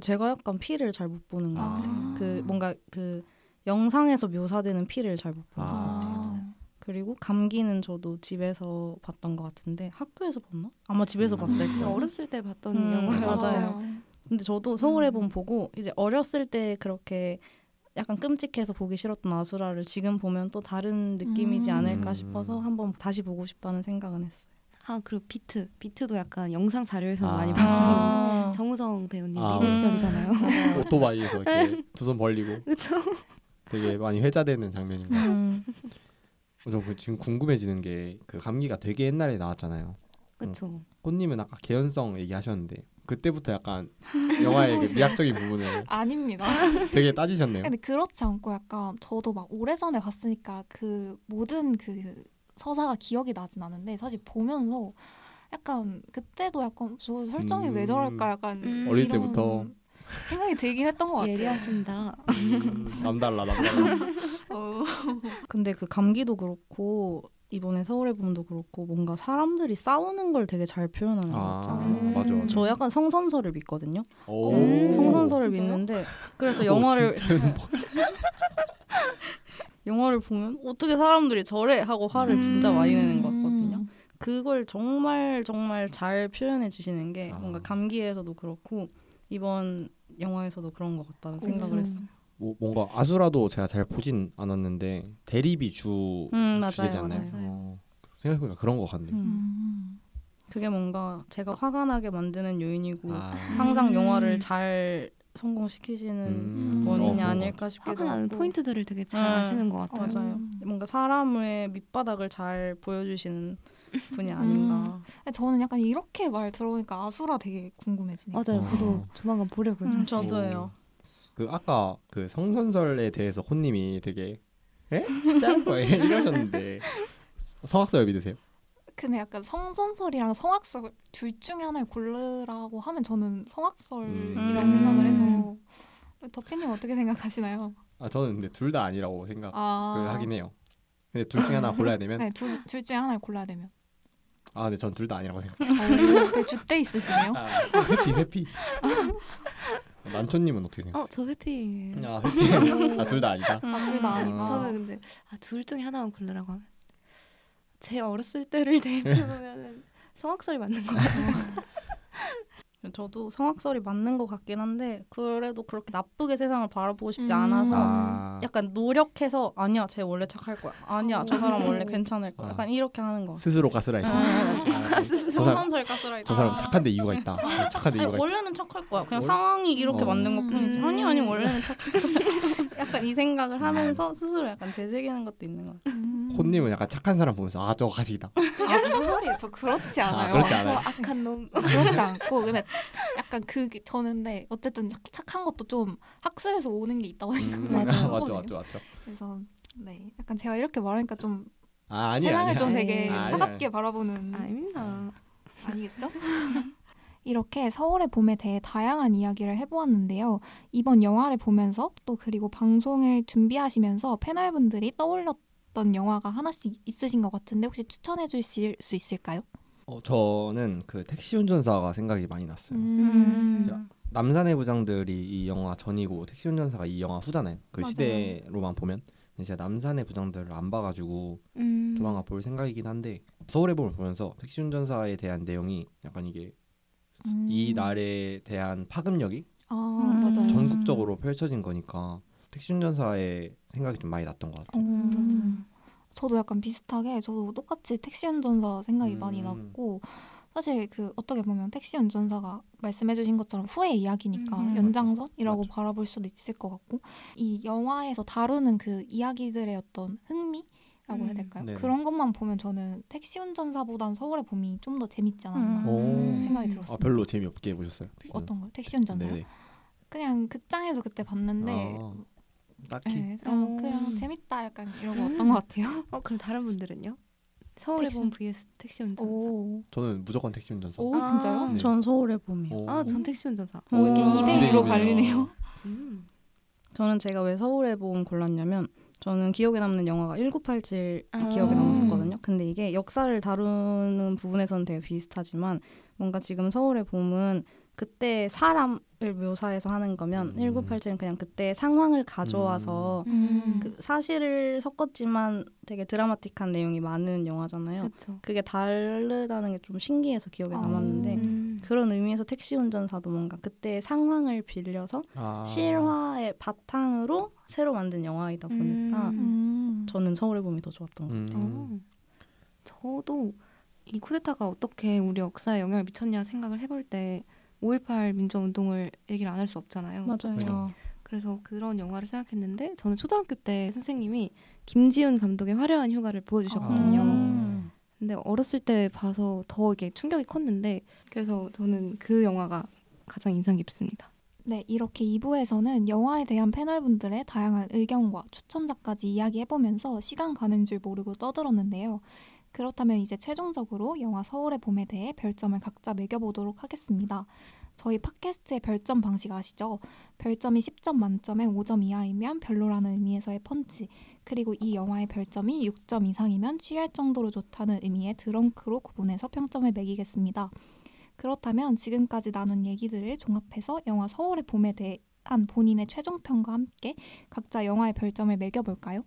제가 약간 피를 잘 못 보는 것 같아요. 그 뭔가 그 영상에서 묘사되는 피를 잘 못 보는 것 같아요. 그리고 감기는 저도 집에서 봤던 것 같은데 학교에서 봤나? 아마 집에서 봤을 거예요. 어렸을 때 봤던 영화예요. 맞아요. 근데 저도 서울의 봄 보고 이제 어렸을 때 그렇게 약간 끔찍해서 보기 싫었던 아수라를 지금 보면 또 다른 느낌이지 않을까 싶어서 한번 다시 보고 싶다는 생각은 했어요. 그리고 비트도 약간 영상 자료에서 많이 봤었는데 정우성 배우님 리즈 시절이잖아요. 오토바이에서 이렇게 두 손 벌리고 그렇죠. 되게 많이 회자되는 장면인가. 저 지금 궁금해지는 게 그 감기가 되게 옛날에 나왔잖아요. 그렇죠. 꽃님은 아까 개연성 얘기하셨는데 그때부터 약간 영화의 미학적인 부분을 아닙니다. 되게 따지셨네요. 근데 그렇지 않고 약간 저도 막 오래전에 봤으니까 그 모든 그 서사가 기억이 나진 않은데 사실 보면서 약간 그때도 약간 저 설정이 왜 저럴까 약간 어릴 때부터 생각이 들긴 했던 것 같아요. 예리하십니다. 남달라. 근데 그 감기도 그렇고 이번에 서울의 봄도 그렇고 뭔가 사람들이 싸우는 걸 되게 잘 표현하는 거 있잖아요. 맞아. 저 약간 성선설을 믿거든요. 오. 성선설을 진짜요? 믿는데 그래서 영화를 영화를 보면 어떻게 사람들이 저래 하고 화를 진짜 많이 내는 것 같거든요. 그걸 정말 정말 잘 표현해 주시는 게 뭔가 감기에서도 그렇고 이번 영화에서도 그런 것 같다는 생각을 했어요. 뭔가 아수라도 제가 잘 보진 않았는데 대립이 주제지 않나요? 맞아요. 생각해보니까 그런 것 같네요. 그게 뭔가 제가 화가 나게 만드는 요인이고 항상 영화를 잘 성공시키시는 원인이 아닐까 싶기도 화가 하고 나는 포인트들을 되게 잘 아시는 것 같아요. 맞아요. 뭔가 사람의 밑바닥을 잘 보여주시는 분이 아닌가. 저는 약간 이렇게 말 들어보니까 아수라 되게 궁금해지네요. 맞아요. 저도 조만간 보려고요. 저도요. 그 아까 그 성선설에 대해서 혼님이 되게 진짜 한 거예요 이러셨는데 성악설 믿으세요? 근데 약간 성선설이랑 성악설 둘 중에 하나를 고르라고 하면 저는 성악설이라고 생각을 해서 더피님 어떻게 생각하시나요? 저는 근데 둘 다 아니라고 생각을 하긴 해요. 근데 둘 중에 하나 골라야 되면? 네, 둘 중에 하나를 골라야 되면. 근데 전 둘 다 아니라고 생각해요. 되게 줏대 있으시네요. 회피. 난초님은 어떻게 생각해요? 저 회피예요. 회피. 둘 다 아니다. 둘 다 아니다. 저는 근데 둘 중에 하나만 고르라고 하면 제 어렸을 때를 대입해보면 성악설이 맞는 것 같아요. 저도 성악설이 맞는 것 같긴 한데 그래도 그렇게 나쁘게 세상을 바라보고 싶지 않아서 약간 노력해서 아니야 쟤 원래 착할 거야 아니야 저 사람 원래 괜찮을 거야 약간 이렇게 하는 거 스스로 가스라이팅. 성선설 가스라이팅. 저 사람 착한데 이유가 있다. 착한데 이유가 있다. 원래는 착할 거야 그냥 상황이 이렇게 만든 것 뿐이지 아니 원래는 착할 거야 약간 이 생각을 하면서 스스로 약간 되새기는 것도 있는 것 같아요. 혼님은 약간 착한 사람 보면서 저거 가식이다. 무슨 소리예요? 저 그렇지 않아요. 그렇지 않아요. 저 악한 놈 그렇지 않고 근데 약간 그게 저는 근데 어쨌든 착한 것도 좀 학습에서 오는 게 있다고 생각해요. 맞죠. 그래서 네, 약간 제가 이렇게 말하니까 좀 아니야. 세상을 좀 되게 차갑게 바라보는 아닙니다. 아니겠죠? 이렇게 서울의 봄에 대해 다양한 이야기를 해보았는데요. 이번 영화를 보면서 또 그리고 방송을 준비하시면서 패널분들이 떠올렸던 영화가 하나씩 있으신 것 같은데 혹시 추천해 주실 수 있을까요? 저는 그 택시 운전사가 생각이 많이 났어요. 남산의 부장들이 이 영화 전이고 택시 운전사가 이 영화 후잖아요. 그 맞아요. 시대로만 보면. 제가 남산의 부장들을 안 봐가지고 조만간 볼 생각이긴 한데 서울의 봄을 보면서 택시 운전사에 대한 내용이 약간 이게 이 날에 대한 파급력이 맞아요. 전국적으로 펼쳐진 거니까 택시운전사의 생각이 좀 많이 났던 것 같아요. 맞아요. 저도 약간 비슷하게 저도 똑같이 택시 운전사 생각이 많이 났고 사실 그 어떻게 보면 택시 운전사가 말씀해주신 것처럼 후의 이야기니까 연장선이라고 맞아. 바라볼 수도 있을 것 같고 이 영화에서 다루는 그 이야기들의 어떤 흥미라고 해야 될까요? 네네. 그런 것만 보면 저는 택시 운전사보단 서울의 봄이 좀 더 재밌지 않았나 오. 생각이 들었습니다. 별로 재미없게 보셨어요? 어떤 거? 택시 운전사요? 네네. 그냥 극장에서 그때 봤는데 딱히 네, 그냥 재밌다 약간 이러고 왔던 것 같아요. 그럼 다른 분들은요? 서울의 봄 vs 택시 운전사. 저는 무조건 택시운전사. 오 진짜요? 네. 전 서울의 봄이요. 전 택시 운전사. 이렇게 2대2로 2대2네요. 갈리네요. 저는 제가 왜 서울의 봄 골랐냐면 저는 기억에 남는 영화가 1987이 아. 기억에 남았었거든요. 근데 이게 역사를 다루는 부분에서는 되게 비슷하지만 뭔가 지금 서울의 봄은 그때 사람을 묘사해서 하는 거면 1987은 그냥 그때 상황을 가져와서 그 사실을 섞었지만 되게 드라마틱한 내용이 많은 영화잖아요. 그쵸. 그게 다르다는 게 좀 신기해서 기억에 남았는데 그런 의미에서 택시 운전사도 뭔가 그때 상황을 빌려서 실화의 바탕으로 새로 만든 영화이다 보니까 저는 서울의 봄이 더 좋았던 것 같아요. 저도 이 쿠데타가 어떻게 우리 역사에 영향을 미쳤냐 생각을 해볼 때 5.18 민주화운동을 얘기를 안 할 수 없잖아요. 맞아요. 그래서 그런 영화를 생각했는데 저는 초등학교 때 선생님이 김지훈 감독의 화려한 휴가를 보여주셨거든요. 근데 어렸을 때 봐서 더 이게 충격이 컸는데 그래서 저는 그 영화가 가장 인상 깊습니다. 네, 이렇게 2부에서는 영화에 대한 패널분들의 다양한 의견과 추천작까지 이야기해보면서 시간 가는 줄 모르고 떠들었는데요. 그렇다면 이제 최종적으로 영화 서울의 봄에 대해 별점을 각자 매겨보도록 하겠습니다. 저희 팟캐스트의 별점 방식 아시죠? 별점이 10점 만점에 5점 이하이면 별로라는 의미에서의 펀치, 그리고 이 영화의 별점이 6점 이상이면 취할 정도로 좋다는 의미의 드렁크로 구분해서 평점을 매기겠습니다. 그렇다면 지금까지 나눈 얘기들을 종합해서 영화 서울의 봄에 대한 본인의 최종평과 함께 각자 영화의 별점을 매겨볼까요?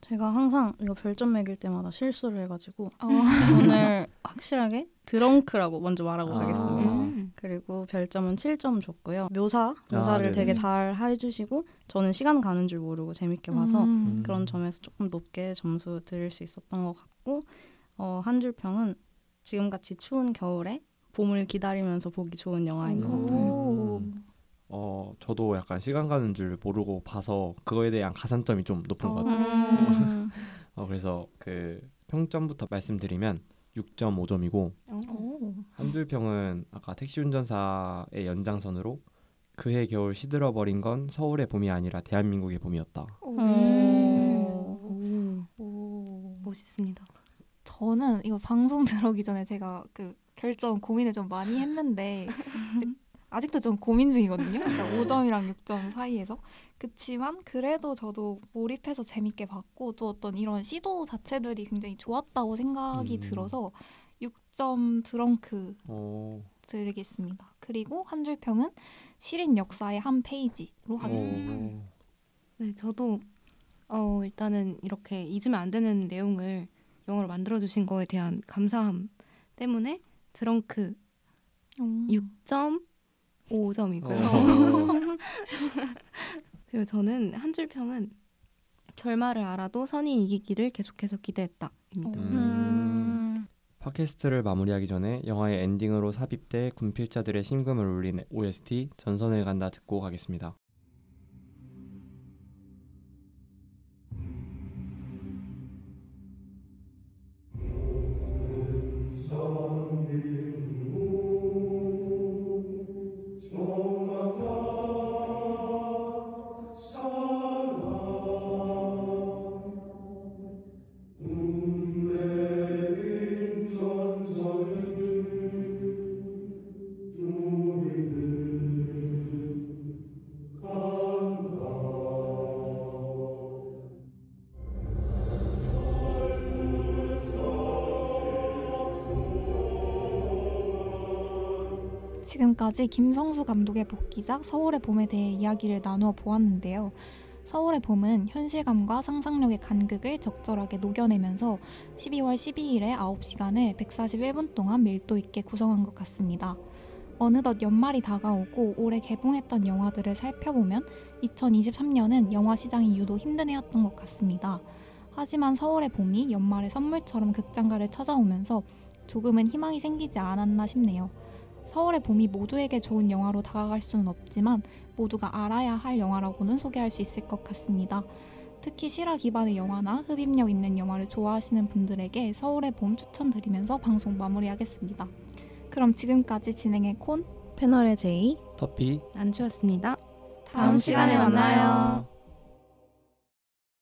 제가 항상 이거 별점 매길 때마다 실수를 해가지고 오늘 확실하게 드렁크라고 먼저 말하고 가겠습니다. 그리고 별점은 7점 줬고요. 묘사를 되게 잘 해주시고 저는 시간 가는 줄 모르고 재밌게 봐서 그런 점에서 조금 높게 점수 드릴 수 있었던 것 같고 한 줄 평은 지금같이 추운 겨울에 봄을 기다리면서 보기 좋은 영화인 것 같아요. 저도 약간 시간 가는 줄 모르고 봐서 그거에 대한 가산점이 좀 높은 것 같아요. 그래서 그 평점부터 말씀드리면 6.5점이고 한줄평은 아까 택시운전사의 연장선으로 그해 겨울 시들어버린 건 서울의 봄이 아니라 대한민국의 봄이었다. 멋있습니다. 저는 이거 방송 들어오기 전에 제가 그 결정 고민을 좀 많이 했는데 아직도 좀 고민 중이거든요. 그러니까 5점이랑 6점 사이에서. 그치만 그래도 저도 몰입해서 재밌게 봤고 또 어떤 이런 시도 자체들이 굉장히 좋았다고 생각이 들어서 6점 드렁크 드리겠습니다. 그리고 한 줄 평은 시린 역사의 한 페이지로 하겠습니다. 네, 저도 일단은 이렇게 잊으면 안 되는 내용을 영화로 만들어주신 거에 대한 감사함 때문에 드렁크 6.5점이고요. 그리고 저는 한 줄 평은 결말을 알아도 선이 이기기를 계속해서 기대했다입니다. 팟캐스트를 마무리하기 전에 영화의 엔딩으로 삽입돼 군필자들의 심금을 울린 OST 전선을 간다 듣고 가겠습니다. 지금까지 김성수 감독의 복귀작 서울의 봄에 대해 이야기를 나누어 보았는데요. 서울의 봄은 현실감과 상상력의 간극을 적절하게 녹여내면서 12월 12일에 9시간을 141분 동안 밀도 있게 구성한 것 같습니다. 어느덧 연말이 다가오고 올해 개봉했던 영화들을 살펴보면 2023년은 영화 시장이 유독 힘든 해였던 것 같습니다. 하지만 서울의 봄이 연말의 선물처럼 극장가를 찾아오면서 조금은 희망이 생기지 않았나 싶네요. 서울의 봄이 모두에게 좋은 영화로 다가갈 수는 없지만 모두가 알아야 할 영화라고는 소개할 수 있을 것 같습니다. 특히 실화 기반의 영화나 흡입력 있는 영화를 좋아하시는 분들에게 서울의 봄 추천드리면서 방송 마무리하겠습니다. 그럼 지금까지 진행의 콘, 패널의 제이, 터피 안주였습니다. 다음 시간에 만나요.